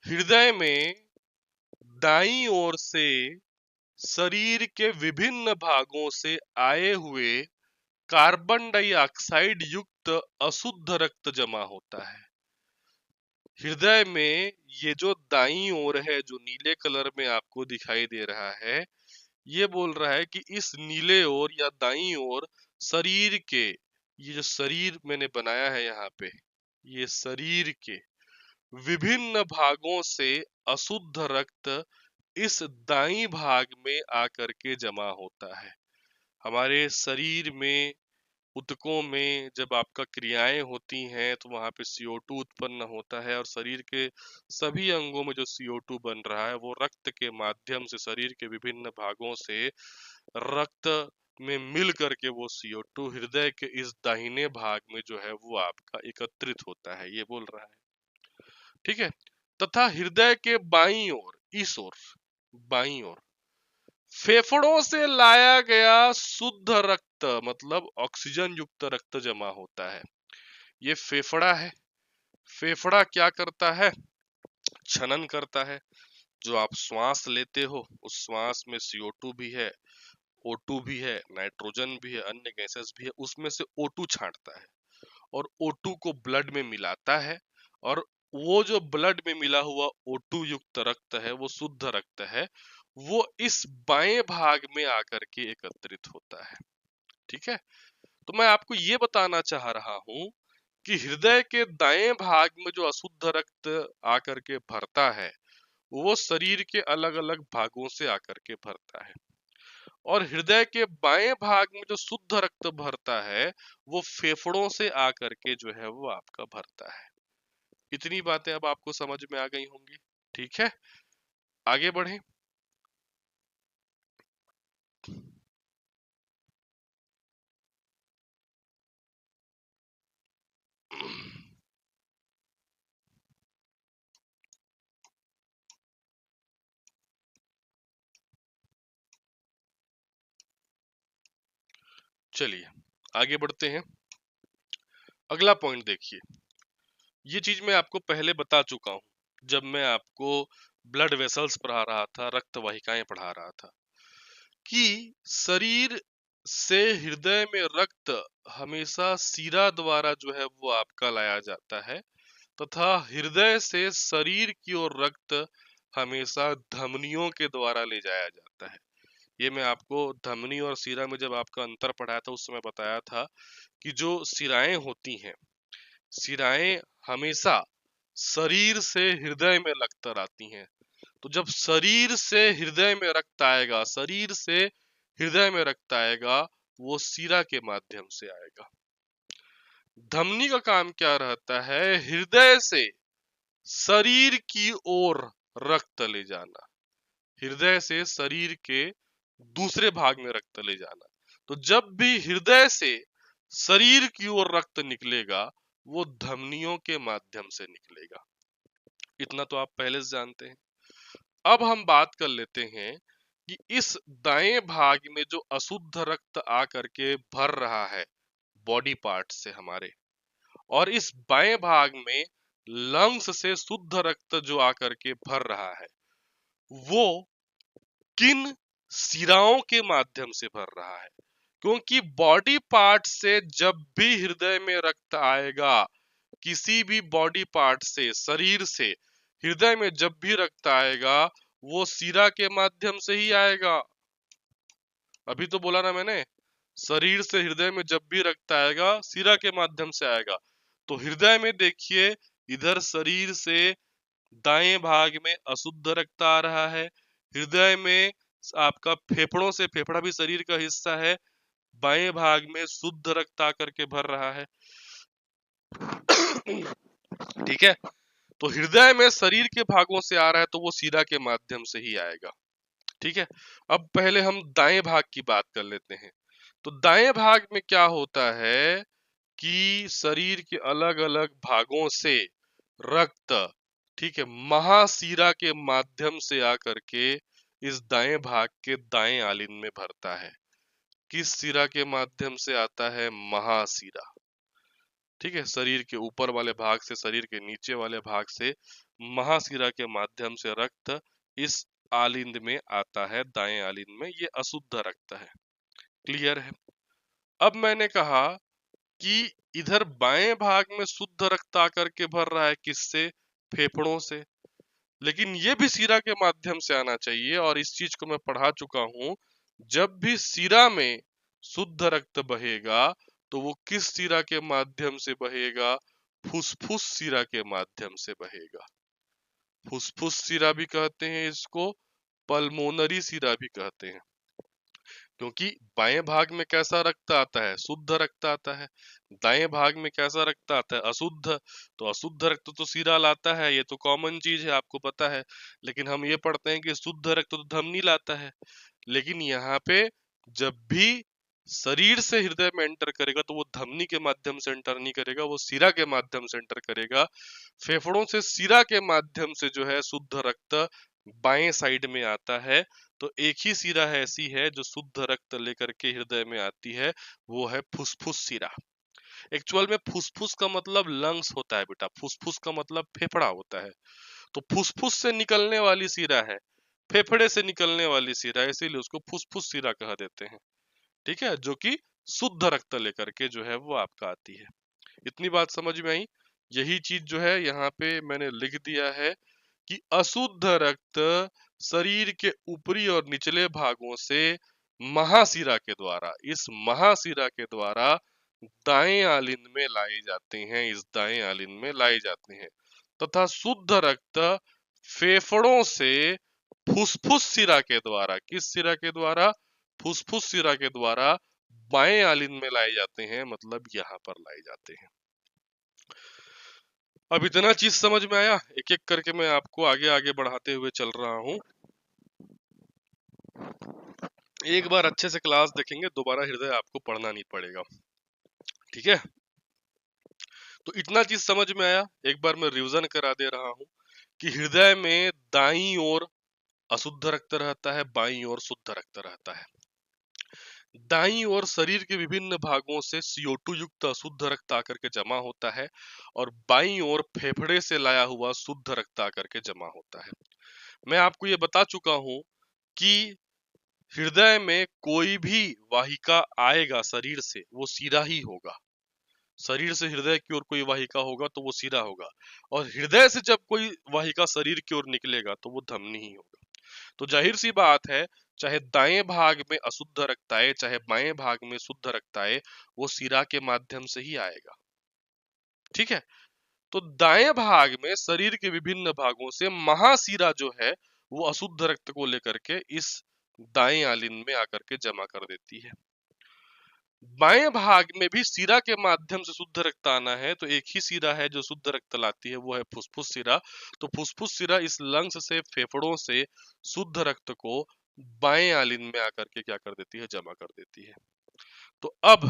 हृदय में दाईं ओर से शरीर के विभिन्न भागों से आए हुए कार्बन डाइऑक्साइड युक्त अशुद्ध रक्त जमा होता है। हृदय में ये जो दाईं ओर है, जो नीले कलर में आपको दिखाई दे रहा है, ये बोल रहा है कि इस नीले ओर या दाईं ओर शरीर के, ये जो शरीर मैंने बनाया है यहाँ पे, ये शरीर के विभिन्न भागों से अशुद्ध रक्त इस दाईं भाग में आकर के जमा होता है। हमारे शरीर में, ऊतकों में जब आपका क्रियाएं होती हैं तो वहां पे CO2 उत्पन्न होता है, और शरीर के सभी अंगों में जो CO2 बन रहा है वो रक्त के माध्यम से शरीर के विभिन्न भागों से रक्त में मिल करके वो CO2 हृदय के इस दाहिने भाग में जो है वो आपका एकत्रित होता है, ये बोल रहा है। ठीक है, तथा हृदय के बाईं ओर, इस ओर, बाईं ओर फेफड़ों से लाया गया शुद्ध रक्त मतलब ऑक्सीजन युक्त रक्त जमा होता है। ये फेफड़ा है। फेफड़ा क्या करता है? छनन करता है। जो आप श्वास लेते हो उस श्वास में CO2 भी है, O2 भी है, नाइट्रोजन भी है, अन्य गैसेस भी है, उसमें से O2 छांटता है और O2 को ब्लड में मिलाता है। और वो जो ब्लड में मिला हुआ O2 युक्त रक्त है वो शुद्ध रक्त है, वो इस बाएं भाग में आकर के एकत्रित होता है। ठीक है, तो मैं आपको ये बताना चाह रहा हूं कि हृदय के दाएं भाग में जो अशुद्ध रक्त आकर के भरता है वो शरीर के अलग अलग भागों से आकर के भरता है, और हृदय के बाएं भाग में जो शुद्ध रक्त भरता है वो फेफड़ों से आकर के जो है वो आपका भरता है। इतनी बातें अब आपको समझ में आ गई होंगी। ठीक है, आगे बढ़े। चलिए आगे बढ़ते हैं। अगला पॉइंट देखिए, ये चीज मैं आपको पहले बता चुका हूं जब मैं आपको ब्लड वेसल्स पढ़ा रहा था, रक्त वाहिकाएं पढ़ा रहा था, कि शरीर से हृदय में रक्त हमेशा शिरा द्वारा जो है वो आपका लाया जाता है, तथा हृदय से शरीर की ओर रक्त हमेशा धमनियों के द्वारा ले जाया जाता है। ये मैं आपको धमनी और शिरा में जब आपका अंतर पढ़ाया था उस समय बताया था कि जो शिराएं होती हैं, शिराएं हमेशा शरीर से हृदय में लगकर आती हैं। तो जब शरीर से हृदय में रक्त आएगा, शरीर से हृदय में रक्त आएगा, वो शिरा के माध्यम से आएगा। धमनी का काम क्या रहता है? हृदय से शरीर की ओर रक्त ले जाना, हृदय से शरीर के दूसरे भाग में रक्त ले जाना। तो जब भी हृदय से शरीर की ओर रक्त निकलेगा वो धमनियों के माध्यम से निकलेगा। इतना तो आप पहले से जानते हैं। अब हम बात कर लेते हैं कि इस दाएं भाग में जो अशुद्ध रक्त आकर के भर रहा है बॉडी पार्ट से हमारे, और इस बाएं भाग में लंग्स से शुद्ध रक्त जो आकर के भर रहा है वो किन शिराओं के माध्यम से भर रहा है? क्योंकि बॉडी पार्ट से जब भी हृदय में रक्त आएगा, किसी भी बॉडी पार्ट से, शरीर से हृदय में जब भी रक्त आएगा वो शिरा के माध्यम से ही आएगा। अभी तो बोला ना मैंने, शरीर से हृदय में जब भी रक्त आएगा शिरा के माध्यम से आएगा। तो हृदय में देखिए, इधर शरीर से दाएं भाग में अशुद्ध रक्त आ रहा है, हृदय में आपका फेफड़ों से, फेफड़ा भी शरीर का हिस्सा है, बाएं भाग में शुद्ध रक्त आकर के भर रहा है। ठीक है, तो हृदय में शरीर के भागों से आ रहा है तो वो शिरा के माध्यम से ही आएगा। ठीक है, अब पहले हम दाएं भाग की बात कर लेते हैं। तो दाएं भाग में क्या होता है कि शरीर के अलग अलग भागों से रक्त, ठीक है, महाशिरा के माध्यम से आकर के इस दाएं भाग के दाएं आलिंद में भरता है। किस शिरा के माध्यम से आता है? महाशिरा। ठीक है, शरीर के ऊपर वाले भाग से, शरीर के नीचे वाले भाग से महाशिरा के माध्यम से रक्त इस आलिंद में आता है, दाएं आलिंद में। ये अशुद्ध रक्त है। क्लियर है? अब मैंने कहा कि इधर बाएं भाग में शुद्ध रक्त आकर के भर रहा है, किससे? फेफड़ों से। लेकिन ये भी शिरा के माध्यम से आना चाहिए, और इस चीज को मैं पढ़ा चुका हूं। जब भी शिरा में शुद्ध रक्त बहेगा तो वो किस शिरा के माध्यम से बहेगा? फुसफुस शिरा के माध्यम से बहेगा। फुसफुस शिरा भी कहते हैं इसको, पल्मोनरी शिरा भी कहते हैं। क्योंकि बाएं भाग में कैसा रक्त आता है? शुद्ध रक्त आता है। दाएं भाग में कैसा रक्त आता है? अशुद्ध। तो अशुद्ध रक्त तो शिरा लाता है, ये तो कॉमन चीज है, आपको पता है। लेकिन हम ये पढ़ते हैं कि शुद्ध रक्त तो धमनी लाता है। लेकिन यहाँ पे जब भी शरीर से हृदय में एंटर करेगा तो वो धमनी के माध्यम से एंटर नहीं करेगा, वो शिरा के माध्यम से एंटर करेगा। फेफड़ों से शिरा के माध्यम से जो है शुद्ध रक्त बाएं साइड में आता है। तो एक ही शिरा है ऐसी है जो शुद्ध रक्त लेकर के हृदय में आती है, वो है फुसफुस शिरा। एक्चुअल में फुसफुस का मतलब लंग्स होता है बेटा, फुसफुस का मतलब फेफड़ा होता है। तो फुसफुस से निकलने वाली शिरा है, फेफड़े से निकलने वाली शिरा, इसीलिए उसको फुसफुस शिरा कह देते हैं। ठीक है, जो कि शुद्ध रक्त लेकर के जो है वो आपका आती है। इतनी बात समझ में आई? यही चीज जो है यहाँ पे मैंने लिख दिया है कि अशुद्ध रक्त शरीर के ऊपरी और निचले भागों से महाशिरा के द्वारा, इस महाशिरा के द्वारा दाएं आलिंद में लाए जाते हैं, इस दाएं आलिंद में लाए जाते हैं, तथा शुद्ध रक्त फेफड़ों से फुसफुस सिरा के द्वारा, किस सिरा के द्वारा? फुसफुस सिरा के द्वारा बाएं आलिंद में लाए जाते हैं, मतलब यहाँ पर लाए जाते हैं। अब इतना चीज समझ में आया? एक एक करके मैं आपको आगे आगे बढ़ाते हुए चल रहा हूं। एक बार अच्छे से क्लास देखेंगे, दोबारा हृदय आपको पढ़ना नहीं पड़ेगा, ठीक है? तो इतना चीज समझ में आया। एक बार मैं रिवीजन करा दे रहा हूं कि हृदय में दाईं ओर अशुद्ध रक्त रहता है, बाईं ओर शुद्ध रक्त रहता है। दाईं ओर शरीर के विभिन्न भागों से CO2 युक्त अशुद्ध रक्त आकर के जमा होता है, और बाईं ओर फेफड़े से लाया हुआ शुद्ध रक्त आकर के जमा होता है। मैं आपको ये बता चुका हूं कि हृदय में कोई भी वाहिका आएगा शरीर से, वो सीधा ही होगा। शरीर से हृदय की ओर कोई वाहिका होगा तो वो सीधा होगा, और हृदय से जब कोई वाहिका शरीर की ओर निकलेगा तो वो धमनी ही होगा। तो जाहिर सी बात है, चाहे दाएं भाग में अशुद्ध रक्त आए, चाहे बाएं भाग में शुद्ध रक्त आए, वो सिरा के माध्यम से ही आएगा, ठीक है? तो दाएं भाग में शरीर के विभिन्न भागों से महाशिरा जो है वो अशुद्ध रक्त को लेकर के इस दाएं आलिंद में आकर के जमा कर देती है। बाएं भाग में भी सिरा के माध्यम से शुद्ध रक्त आना है, तो एक ही सिरा है जो शुद्ध रक्त लाती है, वो है फुसफुस सिरा। तो फुसफुस सिरा इस लंग्स से, फेफड़ों से शुद्ध रक्त को बाएं आलिंद में आकर के क्या कर देती है? जमा कर देती है। तो अब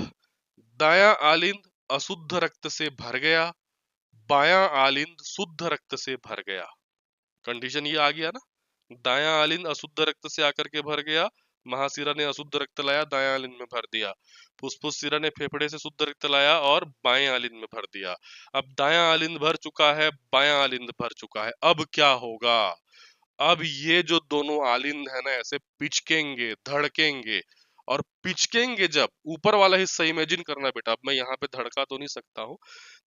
दायां आलिंद अशुद्ध रक्त से भर गया, बायां आलिंद शुद्ध रक्त से भर गया। कंडीशन ये आ गया ना, दायां आलिंद अशुद्ध रक्त से आकर के भर गया, महाशिरा ने अशुद्ध रक्त लाया, दायां आलिंद में भर दिया। फुसफुस शिरा ने फेफड़े से शुद्ध रक्त लाया और बाएं आलिंद में भर दिया। अब दायां आलिंद भर चुका है, बायां आलिंद भर चुका है, अब क्या होगा? अब ये जो दोनों आलिंद है ना, ऐसे पिचकेंगे, धड़केंगे, और पिचकेंगे जब, ऊपर वाला हिस्सा इमेजिन करना बेटा, अब मैं यहाँ पे धड़का तो नहीं सकता हूँ,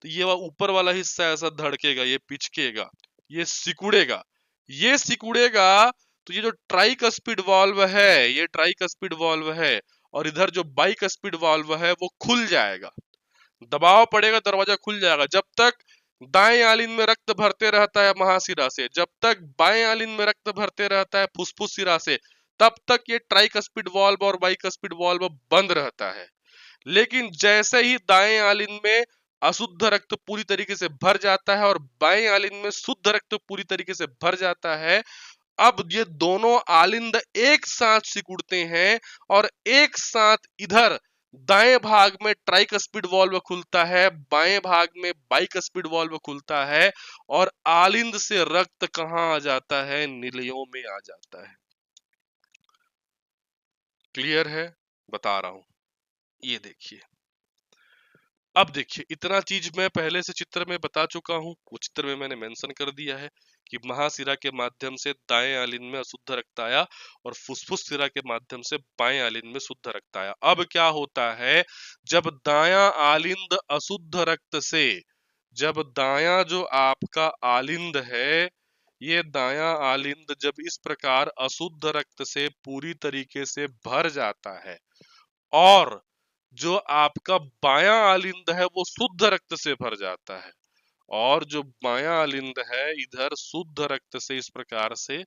तो ये ऊपर वाला हिस्सा ऐसा धड़केगा, ये पिचकेगा, ये सिकुड़ेगा, ये सिकुड़ेगा, तो ये जो ट्राइकस्पिड वाल्व है, ये ट्राइकस्पिड वाल्व है, और इधर जो बाइकस्पिड वाल्व है वो खुल जाएगा, दबाव पड़ेगा, दरवाजा खुल जाएगा। जब तक दाएं आलिंद में रक्त भरते रहता है महाशिरा से, जब तक बाएं आलिंद में रक्त भरते रहता है फुसफुस शिरा से, तब तक ये ट्राइकस्पिड वाल्व और बाइकस्पिड वाल्व बंद रहता है। लेकिन जैसे ही दाएं आलिंद में अशुद्ध रक्त पूरी तरीके से भर जाता है और बाएं आलिंद में शुद्ध रक्त पूरी तरीके से भर जाता है, अब ये दोनों आलिंद एक साथ सिकुड़ते हैं, और एक साथ इधर दाएं भाग में ट्राइकस्पिड वाल्व खुलता है, बाएं भाग में बाइकस्पिड वाल्व खुलता है, और आलिंद से रक्त कहां आ जाता है? निलयों में आ जाता है। क्लियर है? बता रहा हूं, ये देखिए। अब देखिए, इतना चीज मैं पहले से चित्र में बता चुका हूं, वो चित्र में मैंने मेंशन कर दिया है कि महाशिरा के माध्यम से दाएं आलिंद में अशुद्ध रक्त आया, और फुसफुस शिरा के माध्यम से बाएं आलिंद में शुद्ध रक्त आया। अब क्या होता है, जब दायां आलिंद अशुद्ध रक्त से, जब दायां जो आपका आलिंद है, ये दायां आलिंद जब इस प्रकार अशुद्ध रक्त से पूरी तरीके से भर जाता है, और जो आपका बायां आलिंद है वो शुद्ध रक्त से भर जाता है, और जो बायां आलिंद है इधर शुद्ध रक्त से इस प्रकार से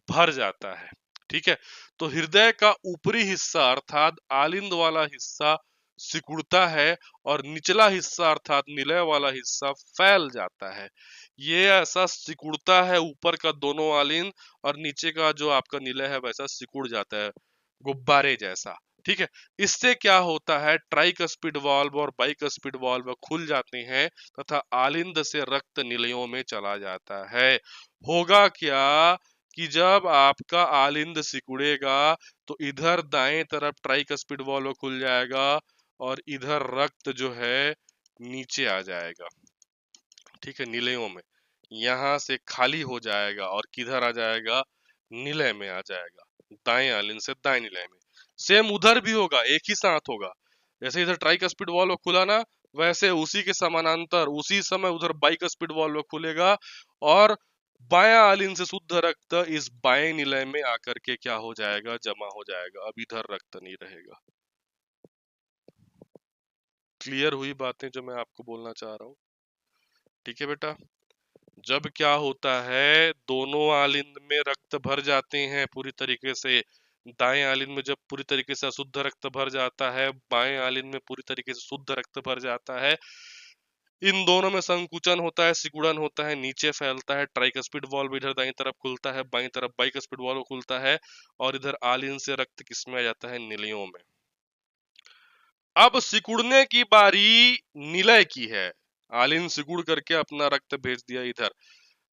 भर जाता है, ठीक है? तो हृदय का ऊपरी हिस्सा अर्थात आलिंद वाला हिस्सा सिकुड़ता है, और निचला हिस्सा अर्थात निलय वाला हिस्सा फैल जाता है। ये ऐसा सिकुड़ता है, ऊपर का दोनों आलिंद और नीचे का जो आपका निलय है वैसा सिकुड़ जाता है, गुब्बारे जैसा, ठीक है? इससे क्या होता है, ट्राइकस्पिड वाल्व और बाइकस्पिड वाल्व खुल जाते हैं, तथा आलिंद से रक्त निलयों में चला जाता है। होगा क्या कि जब आपका आलिंद सिकुड़ेगा तो इधर दाएं तरफ ट्राइकस्पिड वाल्व खुल जाएगा, और इधर रक्त जो है नीचे आ जाएगा, ठीक है, निलयों में, यहां से खाली हो जाएगा, और किधर आ जाएगा? निलय में आ जाएगा, दाएं आलिंद से दाएं निलय में। सेम उधर भी होगा, एक ही साथ होगा। जैसे इधर ट्राइकस्पिड वाल्व खुला ना, वैसे उसी के समानांतर उसी समय उधर बाइकस्पिड वाल्व खुलेगा, और बायां आलिंद से शुद्ध रक्त इस बाएं निलय में आकर के क्या हो जाएगा? जमा हो जाएगा। अब इधर रक्त नहीं रहेगा। क्लियर हुई बातें जो मैं आपको बोलना चाह रहा हूँ? ठीक है बेटा। जब क्या होता है, दोनों आलिंद में रक्त भर जाते हैं पूरी तरीके से। दाएं आलिंद में जब पूरी तरीके से अशुद्ध रक्त भर जाता है, बाएं आलिंद में पूरी तरीके से शुद्ध रक्त भर जाता है, इन दोनों में संकुचन होता है, सिकुड़न होता है, नीचे फैलता है। ट्राइकस्पिड वाल्व इधर दाईं तरफ खुलता है, बाईं तरफ बाइकस्पिड वाल्व खुलता है, और इधर आलिंद से रक्त किसमें आ जाता है? निलयों में। अब सिकुड़ने की बारी निलय की है। आलिंद सिकुड़ करके अपना रक्त भेज दिया इधर।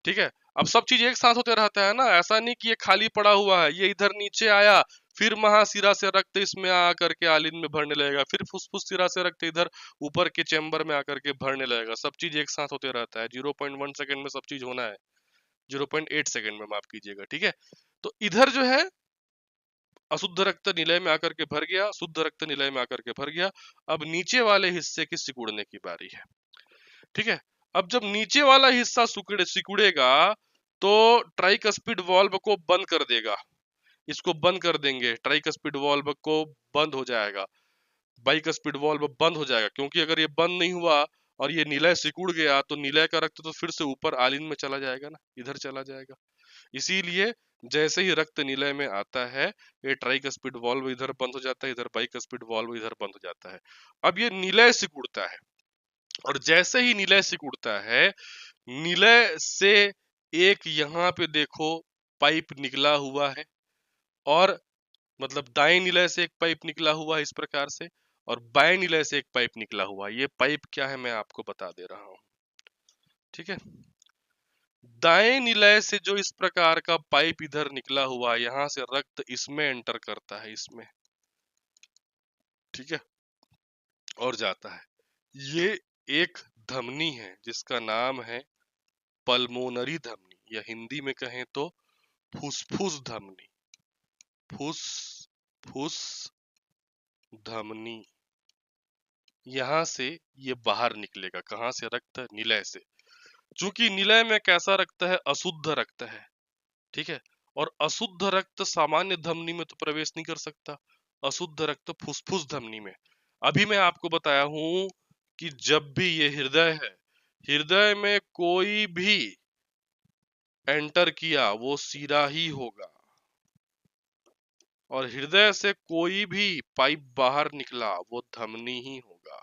ठीक है। अब सब चीज एक साथ होते रहता है ना, ऐसा नहीं कि ये खाली पड़ा हुआ है। ये इधर नीचे आया, फिर महाशिरा से रक्त इसमें आ करके आलिंद में भरने लगेगा, फिर फुसफुस शिरा से रक्त इधर ऊपर के चेम्बर में आकर के भरने लगेगा। सब चीज एक साथ होते रहता है। 0.1 सेकंड में सब चीज होना है। 0.8 सेकंड में माफ कीजिएगा। ठीक है। तो इधर जो है अशुद्ध रक्त निलय में आकर के भर गया, शुद्ध रक्त निलय में आकर के भर गया। अब नीचे वाले हिस्से की सिकुड़ने की बारी है। ठीक है। अब जब नीचे वाला हिस्सा सिकुड़ेगा तो ट्राइकस्पिड वाल्व को बंद कर देगा। इसको बंद कर देंगे, ट्राइकस्पिड वाल्व को बंद हो जाएगा, बाइकस्पिड वाल्व बंद हो जाएगा। क्योंकि अगर ये बंद नहीं हुआ और ये निलय सिकुड़ गया तो निलय का रक्त तो फिर से ऊपर आलिंद में चला जाएगा ना, इधर चला जाएगा। इसीलिए जैसे ही रक्त निलय में आता है, ये ट्राइकस्पिड वाल्व इधर बंद हो जाता है, इधर बाइकस्पिड वाल्व इधर बंद हो जाता है। अब ये निलय सिकुड़ता है, और जैसे ही निलय सिकुड़ता है, निलय से एक यहाँ पे देखो पाइप निकला हुआ है, और मतलब दाएं निलय से एक पाइप निकला हुआ है इस प्रकार से, और बाएं निलय से एक पाइप निकला हुआ है। ये पाइप क्या है मैं आपको बता दे रहा हूं। ठीक है। दाएं निलय से जो इस प्रकार का पाइप इधर निकला हुआ है, यहां से रक्त इसमें एंटर करता है, इसमें। ठीक है। और जाता है। ये एक धमनी है जिसका नाम है पल्मोनरी धमनी, या हिंदी में कहें तो फुसफुस धमनी। फुसफुस धमनी। यहां से ये बाहर निकलेगा। कहां से? रक्त निलय से। चूंकि निलय में कैसा रक्त है? अशुद्ध रक्त है। ठीक है। और अशुद्ध रक्त सामान्य धमनी में तो प्रवेश नहीं कर सकता, अशुद्ध रक्त फुसफुस धमनी में। अभी मैं आपको बताया हूं कि जब भी ये हृदय है, हृदय में कोई भी एंटर किया वो सीरा ही होगा, और हृदय से कोई भी पाइप बाहर निकला वो धमनी ही होगा।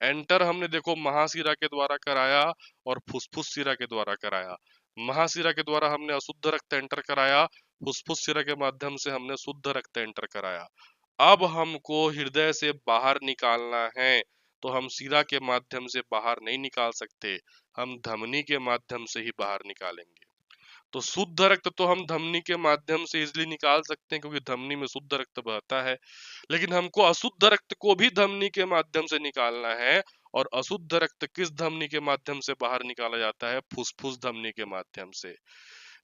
एंटर हमने देखो महाशिरा के द्वारा कराया और फुसफुस शिरा के द्वारा कराया। महाशिरा के द्वारा हमने अशुद्ध रक्त एंटर कराया, फुसफुस शिरा के माध्यम से हमने शुद्ध रक्त एंटर कराया। अब हमको हृदय से बाहर निकालना है, तो हम शिरा के माध्यम से बाहर नहीं निकाल सकते, हम धमनी के माध्यम से ही बाहर निकालेंगे। तो शुद्ध रक्त तो हम धमनी के माध्यम से इजिली निकाल सकते हैं, क्योंकि धमनी में शुद्ध रक्त बहता है। लेकिन हमको अशुद्ध रक्त को भी धमनी के माध्यम से निकालना है, और अशुद्ध रक्त किस धमनी के माध्यम से बाहर निकाला जाता है? फुसफुस धमनी के माध्यम से।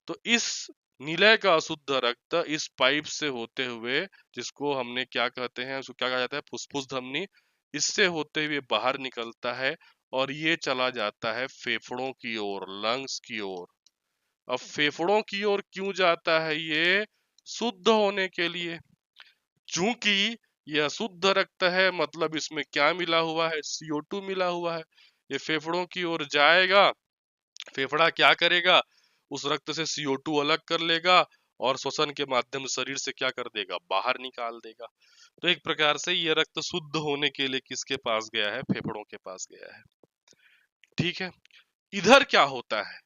तो इस निलय का अशुद्ध रक्त इस पाइप से होते हुए, जिसको हमने क्या कहते हैं, उसको क्या कहा जाता है? फुसफुस धमनी। इससे होते हुए बाहर निकलता है, और ये चला जाता है फेफड़ों की ओर, लंग्स की ओर। अब फेफड़ों की ओर क्यों जाता है? ये शुद्ध होने के लिए। चूंकि यह शुद्ध रक्त है, मतलब इसमें क्या मिला हुआ है? CO2 मिला हुआ है। ये फेफड़ों की ओर जाएगा, फेफड़ा क्या करेगा? उस रक्त से CO2 अलग कर लेगा, और श्वसन के माध्यम से शरीर से क्या कर देगा? बाहर निकाल देगा। तो एक प्रकार से ये रक्त शुद्ध होने के लिए किसके पास गया है? फेफड़ों के पास गया है। ठीक है। इधर क्या होता है?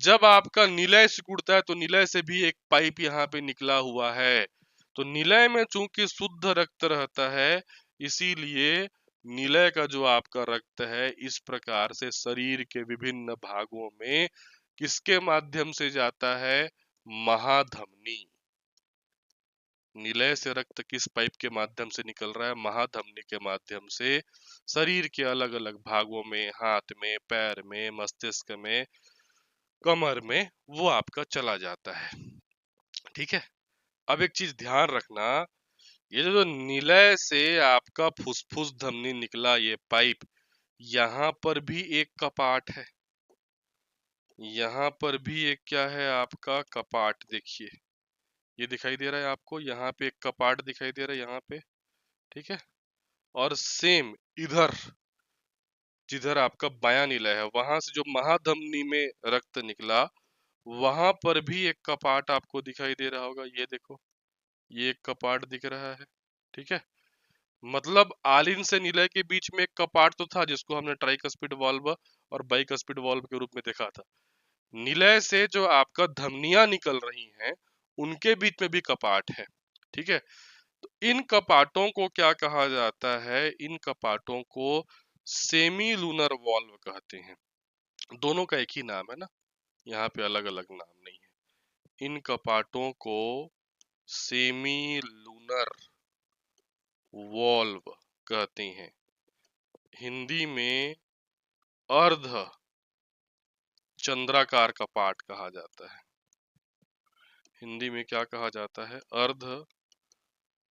जब आपका निलय सिकुड़ता है तो निलय से भी एक पाइप यहाँ पे निकला हुआ है। तो निलय में चूंकि शुद्ध रक्त रहता है, इसीलिए निलय का जो आपका रक्त है इस प्रकार से शरीर के विभिन्न भागों में किसके माध्यम से जाता है? महाधमनी। निलय से रक्त किस पाइप के माध्यम से निकल रहा है? महाधमनी के माध्यम से शरीर के अलग अलग भागों में, हाथ में, पैर में, मस्तिष्क में, कमर में, वो आपका चला जाता है। ठीक है। अब एक चीज ध्यान रखना, ये जो निलय से आपका फुसफुस धमनी निकला, ये पाइप, यहाँ पर भी एक कपाट है। यहाँ पर भी एक क्या है? आपका कपाट। देखिए, ये दिखाई दे रहा है आपको, यहाँ पे एक कपाट दिखाई दे रहा है, यहाँ पे। ठीक है। और सेम इधर जिधर आपका बायां निलय है वहां से जो महाधमनी में रक्त निकला, वहां पर भी एक कपाट आपको दिखाई दे रहा होगा। ये देखो, ये एक कपाट दिख रहा है। ठीक है, मतलब आलिन से निलय के बीच में एक कपाट तो था जिसको हमने ट्राइकस्पिड वाल्व और बाइकस्पिड वाल्व के रूप में देखा था। निलय से जो आपका धमनियां निकल रही हैं उनके बीच में भी कपाट है। ठीक है, तो इन कपाटों को क्या कहा जाता है? इन कपाटों को सेमी लूनर वॉल्व कहते हैं। दोनों का एक ही नाम है ना, यहाँ पे अलग अलग नाम नहीं है। इन कपाटों को सेमी लूनर वॉल्व कहते हैं। हिंदी में अर्ध चंद्राकार कपाट कहा जाता है। हिंदी में क्या कहा जाता है? अर्ध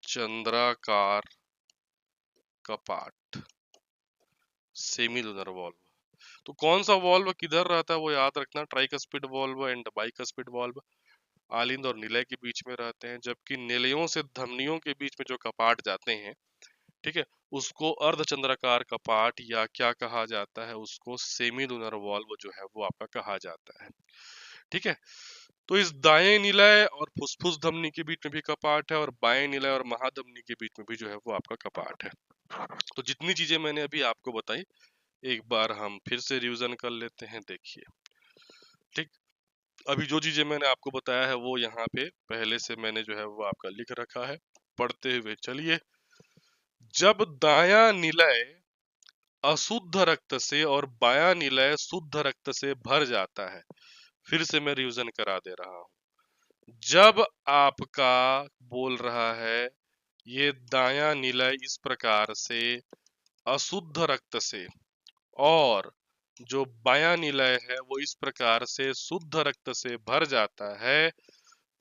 चंद्राकार कपाट, सेमी लूनर वॉल्व। तो कौन सा वॉल्व किधर रहता है वो याद रखना, tricuspid valve and bicuspid valve आलिंद और निलय के बीच में रहते हैं, जबकि निलयों से धमनियों के बीच में जो कपाट जाते हैं, ठीक है, उसको अर्धचंद्राकार कपाट या क्या कहा जाता है, उसको सेमी लूनर वॉल्व जो है वो आपका कहा जाता है। ठीक है, तो इस दाएं निलय और फुसफुस धमनी के बीच में भी कपाट है और बाएं निलय और महाधमनी के बीच में भी जो है वो आपका कपाट है। तो जितनी चीजें मैंने अभी आपको बताई एक बार हम फिर से रिवीजन कर लेते हैं। देखिए, ठीक, अभी जो चीजें मैंने आपको बताया है वो यहाँ पे पहले से मैंने जो है वो आपका लिख रखा है, पढ़ते हुए चलिए। जब दायां निलय अशुद्ध रक्त से और बायां निलय शुद्ध रक्त से भर जाता है, फिर से मैं रिवीजन करा दे रहा हूं। जब आपका बोल रहा है ये दायां निलय इस प्रकार से अशुद्ध रक्त से और जो बायां निलय है वो इस प्रकार से शुद्ध रक्त से भर जाता है,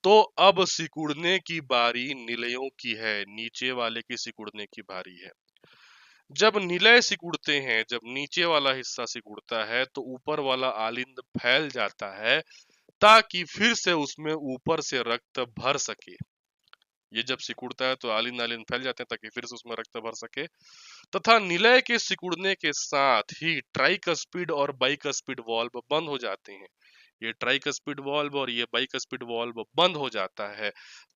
तो अब सिकुड़ने की बारी निलयों की है, नीचे वाले की सिकुड़ने की बारी है। जब निलय सिकुड़ते हैं, जब नीचे वाला हिस्सा सिकुड़ता है तो ऊपर वाला आलिंद फैल जाता है ताकि फिर से उसमें ऊपर से रक्त भर सके। ये जब सिकुड़ता है तो आलिंद आलिंद फैल जाते हैं ताकि फिर से उसमें रक्त भर सके, तथा निलय के सिकुड़ने के साथ ही ट्राइकस्पिड और बाइकस्पिड वाल्व बंद हो जाते हैं। ये ट्राइकस्पिड वाल्व और ये बाइकस्पिड वाल्व बंद हो जाता है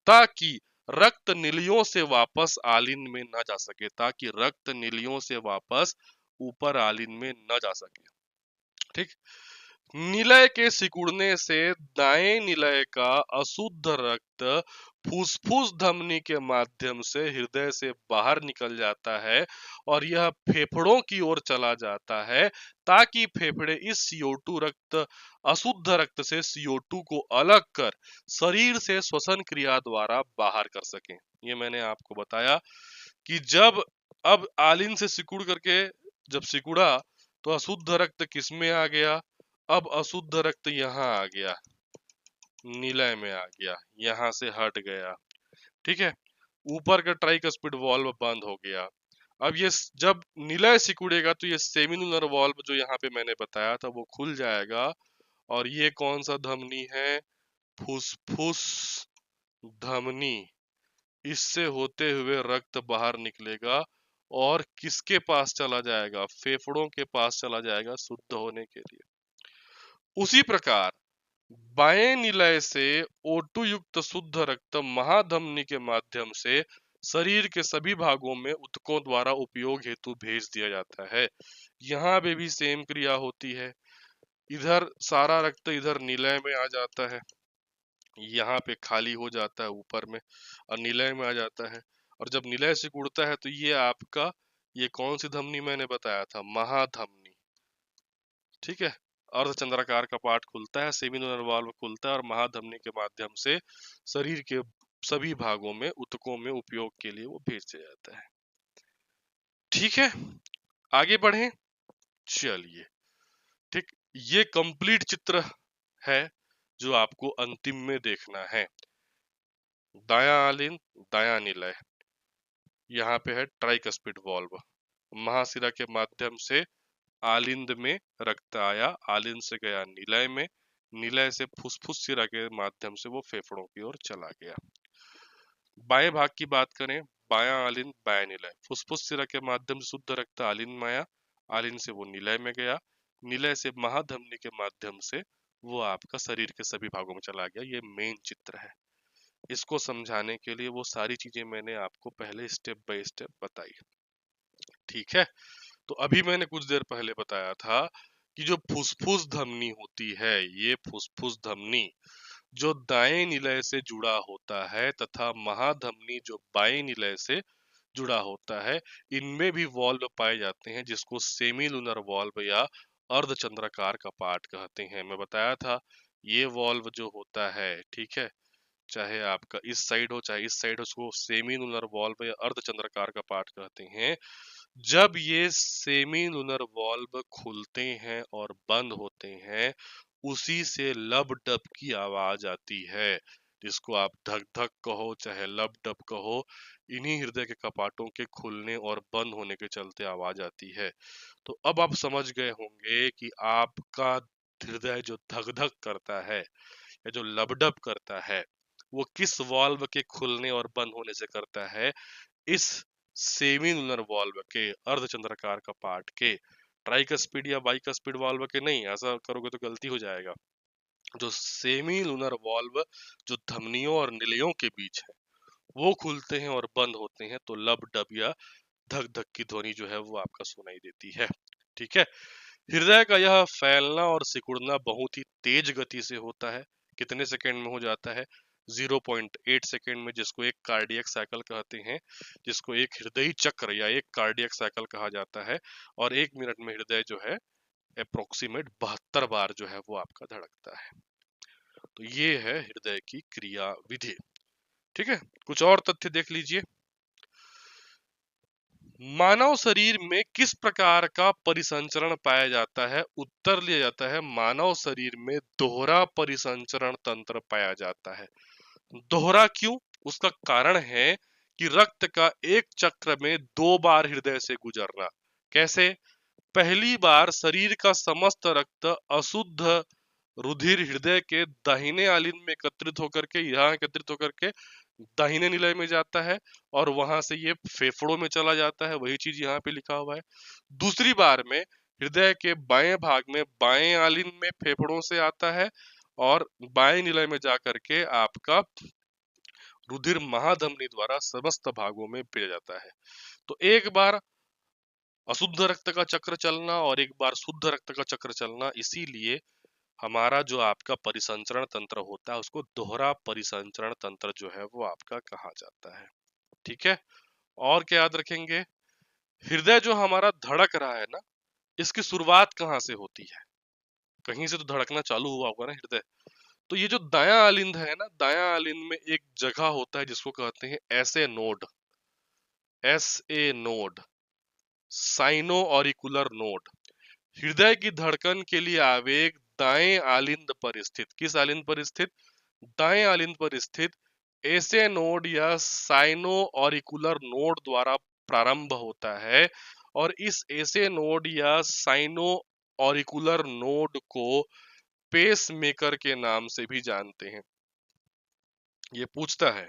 ताकि रक्त निलियों से वापस आलिन में न जा सके, ताकि रक्त निलियों से वापस ऊपर आलिन में न जा सके। ठीक, निलय के सिकुड़ने से दाएं निलय का अशुद्ध रक्त फुसफुस धमनी के माध्यम से हृदय से बाहर निकल जाता है और यह फेफड़ों की ओर चला जाता है ताकि फेफड़े इस CO2 रक्त अशुद्ध रक्त से CO2 को अलग कर शरीर से श्वसन क्रिया द्वारा बाहर कर सकें। ये मैंने आपको बताया कि जब अब आलिन से सिकुड़ करके जब सिकुड़ा तो अशुद्ध रक्त किसमें आ गया? अब अशुद्ध रक्त यहाँ आ गया, निलय में आ गया, यहाँ से हट गया। ठीक है, ऊपर का ट्राइकस्पिड वाल्व बंद हो गया। अब ये जब निलय सिकुड़ेगा तो ये सेमिनुलर वाल्व जो यहाँ पे मैंने बताया था वो खुल जाएगा और ये कौन सा धमनी है? फुसफुस धमनी। इससे होते हुए रक्त बाहर निकलेगा और किसके पास चला जाएगा? फेफड़ों के पास चला जाएगा शुद्ध होने के लिए। उसी प्रकार बाएं निलय से O2 युक्त शुद्ध रक्त महाधमनी के माध्यम से शरीर के सभी भागों में ऊतकों द्वारा उपयोग हेतु भेज दिया जाता है। यहाँ पे भी सेम क्रिया होती है। इधर सारा रक्त इधर निलय में आ जाता है, यहाँ पे खाली हो जाता है ऊपर में और निलय में आ जाता है। और जब निलय सिकुड़ता है तो ये आपका, ये कौन सी धमनी मैंने बताया था? महाधमनी। ठीक है, अर्धचंद्राकार कपाट खुलता है, सेमिनुलर वाल्व खुलता है और महाधमनी के माध्यम से शरीर के सभी भागों में ऊतकों में उपयोग के लिए वो भेज दिया जाता है। ठीक है, आगे बढ़े, चलिए। ठीक, ये कंप्लीट चित्र है जो आपको अंतिम में देखना है। दायां आलिंद, दायां निलय, यहाँ पे है ट्राइकस्पिड वाल्व, महाशिरा के माध्यम से आलिंद में रक्त आया, आलिंद से गया निलय में, निलय से फुसफुस शिरा के माध्यम से वो फेफड़ों की ओर चला गया। बाएं भाग की बात करें, बायां आलिन बायां निलय, फुफ्फुस सिरा के माध्यम से शुद्ध रक्त आलिन में आया, आलिन से वो निलय में गया, निलय से महाधमनी के माध्यम से वो आपका शरीर के सभी भागों में चला गया। ये मेन चित्र है। इसको समझाने के लिए वो सारी चीजें मैंने आपको पहले स्टेप बाय स्टेप बताई। ठीक है, तो अभी मैंने कुछ देर पहले बताया था कि जो फुफ्फुस धमनी होती है, ये फुफ्फुस धमनी जो दाएं निलय से जुड़ा होता है तथा महाधमनी जो बाएं निलय से जुड़ा होता है, इनमें भी वॉल्व पाए जाते हैं जिसको सेमीलुनर वॉल्व या अर्धचंद्राकार कपाट कहते हैं। मैं बताया था ये वॉल्व जो होता है, ठीक है, चाहे आपका इस साइड हो चाहे इस साइड हो, उसको सेमीलुनर वॉल्व या अर्धचंद्राकार कपाट कहते हैं। जब ये सेमी लूनर वॉल्व खुलते हैं और बंद होते हैं, उसी से लब डब की आवाज आती है, जिसको आप धक धक कहो चाहे लब डब कहो। इन्हीं हृदय के कपाटों के खुलने और बंद होने के चलते आवाज आती है। तो अब आप समझ गए होंगे कि आपका हृदय जो धक धक करता है या जो लबडब करता है, वो किस वॉल्व के खुलने और बंद होने से करता है। इस सेमी लूनर वॉल्व के, अर्धचंद्राकार कपाट के, ट्राइकस्पिड या बाइकस्पिड वॉल्व के नहीं, ऐसा करोगे तो गलती हो जाएगा। जो सेमी लूनर वॉल्व जो धमनियों और निलयों के बीच है, वो खुलते हैं और बंद होते हैं, तो लब डब या धक धक की ध्वनि जो है वो आपका सुनाई देती है। ठीक है, हृदय का यह फैलना और सिकुड़ना बहुत ही तेज गति से होता है। कितने सेकंड में हो जाता है? 0.8 सेकंड में, जिसको एक कार्डियक साइकिल कहते हैं, जिसको एक हृदय चक्र या एक कार्डियक साइकिल कहा जाता है। और 1 मिनट में हृदय जो है अप्रोक्सीमेट 72 बार जो है वो आपका धड़कता है। तो ये है हृदय की क्रिया विधि। ठीक है, कुछ और तथ्य देख लीजिए। मानव शरीर में किस प्रकार का परिसंचरण पाया जाता है? उत्तर लिया जाता है मानव शरीर में दोहरा परिसंचरण तंत्र पाया जाता है। दोहरा क्यों? उसका कारण है कि रक्त का एक चक्र में 2 बार हृदय से गुजरना। कैसे? पहली बार शरीर का समस्त रक्त अशुद्ध रुधिर हृदय के दाहिने आलिन में एकत्रित होकर के, यहाँ एकत्रित होकर के दाहिने निलय में जाता है और वहां से ये फेफड़ों में चला जाता है। वही चीज यहाँ पे लिखा हुआ है। दूसरी बार में हृदय के बाएं भाग में, बाएं आलिन में फेफड़ों से आता है और बाएं निलय में जाकर के आपका रुधिर महाधमनी द्वारा समस्त भागों में भेजा जाता है। तो एक बार अशुद्ध रक्त का चक्र चलना और एक बार शुद्ध रक्त का चक्र चलना, इसीलिए हमारा जो आपका परिसंचरण तंत्र होता है उसको दोहरा परिसंचरण तंत्र जो है वो आपका कहा जाता है। ठीक है, और क्या याद रखेंगे? हृदय जो हमारा धड़क रहा है ना, इसकी शुरुआत कहाँ से होती है? कहीं से तो धड़कना चालू हुआ होगा ना हृदय। तो ये जो दायां आलिंद है ना, दायां आलिंद में एक जगह होता है जिसको कहते हैं SA node, SA node, sino auricular node. हृदय की धड़कन के लिए आवेग दाएं आलिंद पर स्थित, किस आलिंद पर स्थित? दाएं आलिंद पर स्थित एसे नोड या साइनो ऑरिकुलर नोड द्वारा प्रारंभ होता है। और इस एसे नोड या साइनो ऑरिकुलर नोड को पेस मेकर के नाम से भी जानते हैं। ये पूछता है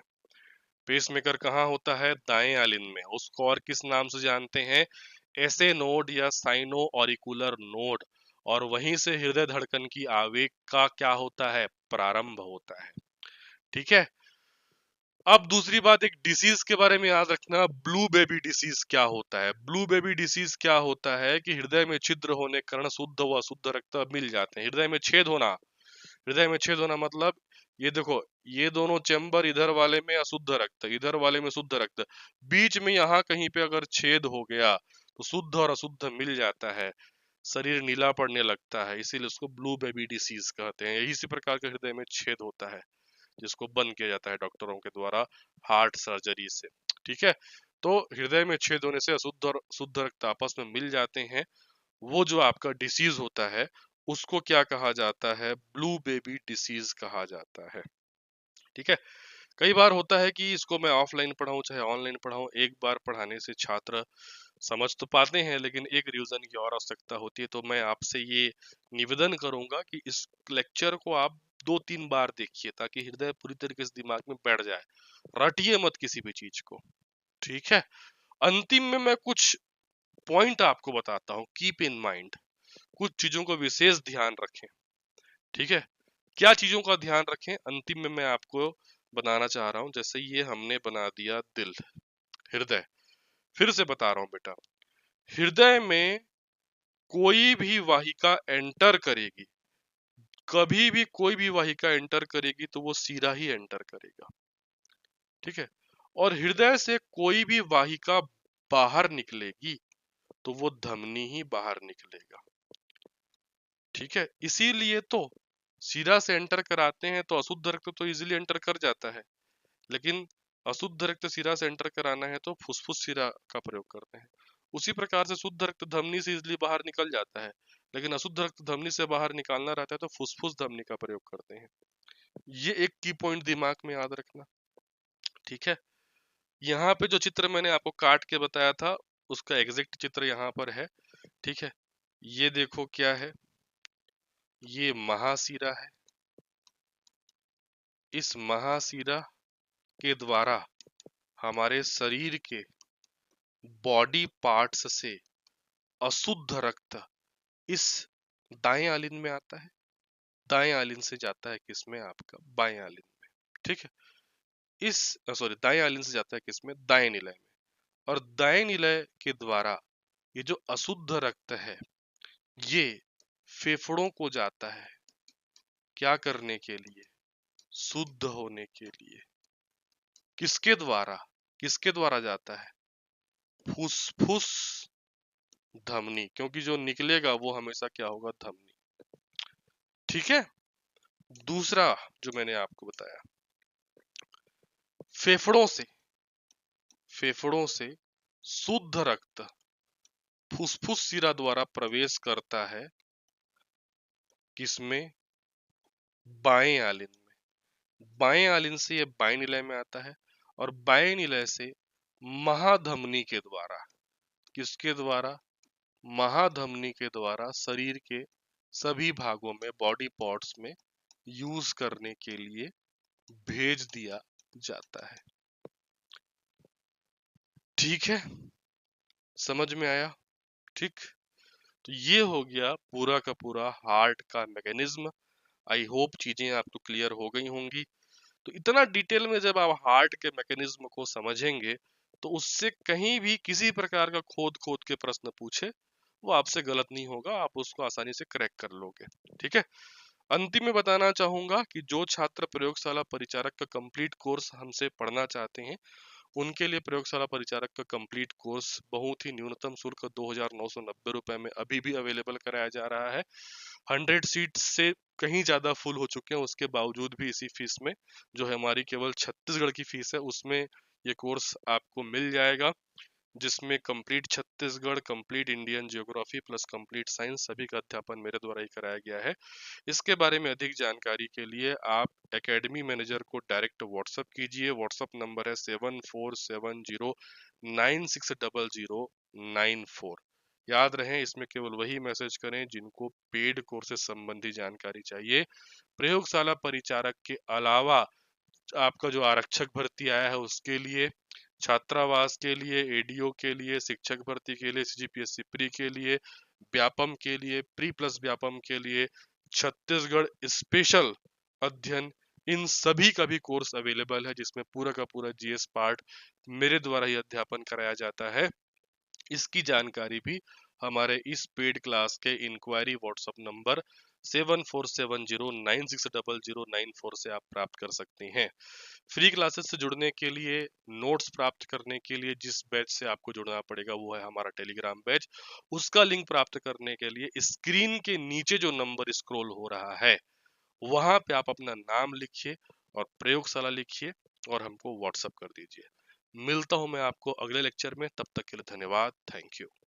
पेस मेकर कहाँ होता है? दाएं आलिंद में। उसको और किस नाम से जानते हैं? एसे नोड या साइनो ऑरिकुलर नोड। और वहीं से हृदय धड़कन की आवेग का क्या होता है? प्रारंभ होता है। ठीक है, अब दूसरी बात, एक डिसीज के बारे में याद रखना। ब्लू बेबी डिसीज क्या होता है? ब्लू बेबी डिसीज क्या होता है कि हृदय में छिद्र होने के कारण शुद्ध व अशुद्ध रक्त मिल जाते हैं। हृदय में छेद होना, हृदय में छेद होना मतलब ये देखो, ये दोनों चैम्बर, इधर वाले में अशुद्ध रक्त, इधर वाले में शुद्ध रक्त, बीच में यहाँ कहीं पे अगर छेद हो गया तो शुद्ध और अशुद्ध मिल जाता है, शरीर नीला पड़ने लगता है, इसीलिए उसको ब्लू बेबी डिसीज कहते हैं। इसी प्रकार का हृदय में छेद होता है जिसको बंद किया जाता है डॉक्टरों के द्वारा हार्ट सर्जरी से। ठीक है, तो हृदय में छेद होने से अशुद्ध और शुद्ध रक्त आपस में मिल जाते हैं। वो जो आपका डिसीज होता है उसको क्या कहा जाता है? ब्लू बेबी डिसीज कहा जाता है। ठीक है, कई बार होता है कि इसको मैं ऑफलाइन पढ़ाऊं चाहे ऑनलाइन पढ़ाऊं, एक बार पढ़ाने से छात्र समझ तो पाते हैं लेकिन एक रिवीजन की और आवश्यकता होती है। तो मैं आपसे ये निवेदन करूंगा कि इस लेक्चर को आप 2-3 बार देखिए ताकि हृदय पूरी तरीके से दिमाग में बैठ जाए। रटिए मत किसी भी चीज को। ठीक है। अंतिम में मैं कुछ पॉइंट आपको बताता हूँ, कीप इन माइंड, कुछ चीजों को विशेष ध्यान रखें। ठीक है, क्या चीजों का ध्यान रखें अंतिम में मैं आपको बनाना चाह रहा हूं। जैसे ये हमने बना दिया दिल, हृदय, फिर से बता रहा हूं बेटा, हृदय में कोई भी वाहिका एंटर करेगी, कभी भी कोई भी वाहिका एंटर करेगी तो वो सीधा ही एंटर करेगा। ठीक है, और हृदय से कोई भी वाहिका बाहर निकलेगी तो वो धमनी ही बाहर निकलेगा। ठीक है, इसीलिए तो सीधा से एंटर कराते हैं तो अशुद्ध रक्त तो इजीली एंटर कर जाता है, लेकिन अशुद्ध रक्त सिरा से एंटर कराना है तो फुसफुस सिरा का प्रयोग करते हैं। उसी प्रकार से शुद्ध रक्त धमनी से इजीली बाहर निकल जाता है, लेकिन अशुद्ध रक्त धमनी से बाहर निकालना रहता है तो फुसफुस धमनी का प्रयोग करते हैं। ये एक की पॉइंट दिमाग में याद रखना। ठीक है, यहाँ पे जो चित्र मैंने आपको काट के बताया था उसका एग्जैक्ट चित्र यहाँ पर है। ठीक है, ये देखो क्या है, ये महाशिरा है। इस महाशिरा के द्वारा हमारे शरीर के बॉडी पार्ट्स से अशुद्ध रक्त इस दाएं आलिन में आता है, दाएं आलिन से जाता है किसमें, आपका बाएं आलिन में। ठीक है, इस सॉरी दाएं आलिन से जाता है किसमें, दाएं निलय में, और दाएं निलय के द्वारा ये जो अशुद्ध रक्त है ये फेफड़ों को जाता है, क्या करने के लिए, शुद्ध होने के लिए। किसके द्वारा, किसके द्वारा जाता है, फुसफुस धमनी, क्योंकि जो निकलेगा वो हमेशा क्या होगा, धमनी। ठीक है, दूसरा जो मैंने आपको बताया, फेफड़ों से, फेफड़ों से शुद्ध रक्त फुसफुस शिरा द्वारा प्रवेश करता है किसमें, बाएं आलिन में। बाएं आलिन से ये बाएं निलय में आता है, और बाएं निलय से महाधमनी के द्वारा, किसके द्वारा, महाधमनी के द्वारा शरीर के सभी भागों में, बॉडी पार्ट्स में यूज करने के लिए भेज दिया जाता है। ठीक है, समझ में आया। ठीक, तो ये हो गया पूरा का पूरा हार्ट का मैकेनिज्म। आई होप चीजें आपको क्लियर हो गई होंगी। तो इतना डिटेल में जब आप हार्ट के मैकेनिज्म को समझेंगे तो उससे कहीं भी किसी प्रकार का खोद खोद के प्रश्न पूछे वो आपसे गलत नहीं होगा, आप उसको आसानी से क्रैक कर लोगे। ठीक है, अंतिम में बताना चाहूंगा कि जो छात्र प्रयोगशाला परिचारक का कंप्लीट कोर्स हमसे पढ़ना चाहते हैं उनके लिए प्रयोगशाला परिचारक का कंप्लीट कोर्स बहुत ही न्यूनतम शुल्क 2,990 रुपए में अभी भी अवेलेबल कराया जा रहा है। 100 सीट से कहीं ज्यादा फुल हो चुके हैं, उसके बावजूद भी इसी फीस में, जो है हमारी केवल छत्तीसगढ़ की फीस है, उसमें ये कोर्स आपको मिल जाएगा, जिसमें complete Chhattisgarh, complete Indian geography plus complete science सभी का अध्यापन मेरे द्वारा ही कराया गया है। इसके बारे में अधिक जानकारी के लिए आप एकेडमी मैनेजर को डायरेक्ट व्हाट्सएप कीजिए। व्हाट्सएप नंबर है 7470960094। याद रहे, इसमें केवल वही मैसेज करें जिनको पेड कोर्सेज संबंधी जानकारी चाहिए। प्रयोगशाला परिचारक के अलावा आपका जो आरक्षक भर्ती आया है उसके लिए, छात्रावास के लिए, एडीओ के लिए, शिक्षक भर्ती के लिए, सीजीपीएससी प्री के लिए, व्यापम के लिए, प्री प्लस व्यापम के लिए, छत्तीसगढ़ स्पेशल अध्ययन, इन सभी का भी कोर्स अवेलेबल है जिसमें पूरा का पूरा जीएस पार्ट मेरे द्वारा ही अध्यापन कराया जाता है। इसकी जानकारी भी हमारे इस पेड क्लास के इंक्वायरी व्हाट्सएप नंबर 7470960094 से आप प्राप्त कर सकते हैं। फ्री क्लासेस से जुड़ने के लिए, नोट्स प्राप्त करने के लिए जिस बैच से आपको जुड़ना पड़ेगा वो है हमारा टेलीग्राम बैच। उसका लिंक प्राप्त करने के लिए स्क्रीन के नीचे जो नंबर स्क्रॉल हो रहा है वहां पे आप अपना नाम लिखिए और प्रयोगशाला लिखिए और हमको व्हाट्सएप कर दीजिए। मिलता हूं मैं आपको अगले लेक्चर में, तब तक के लिए धन्यवाद, थैंक यू।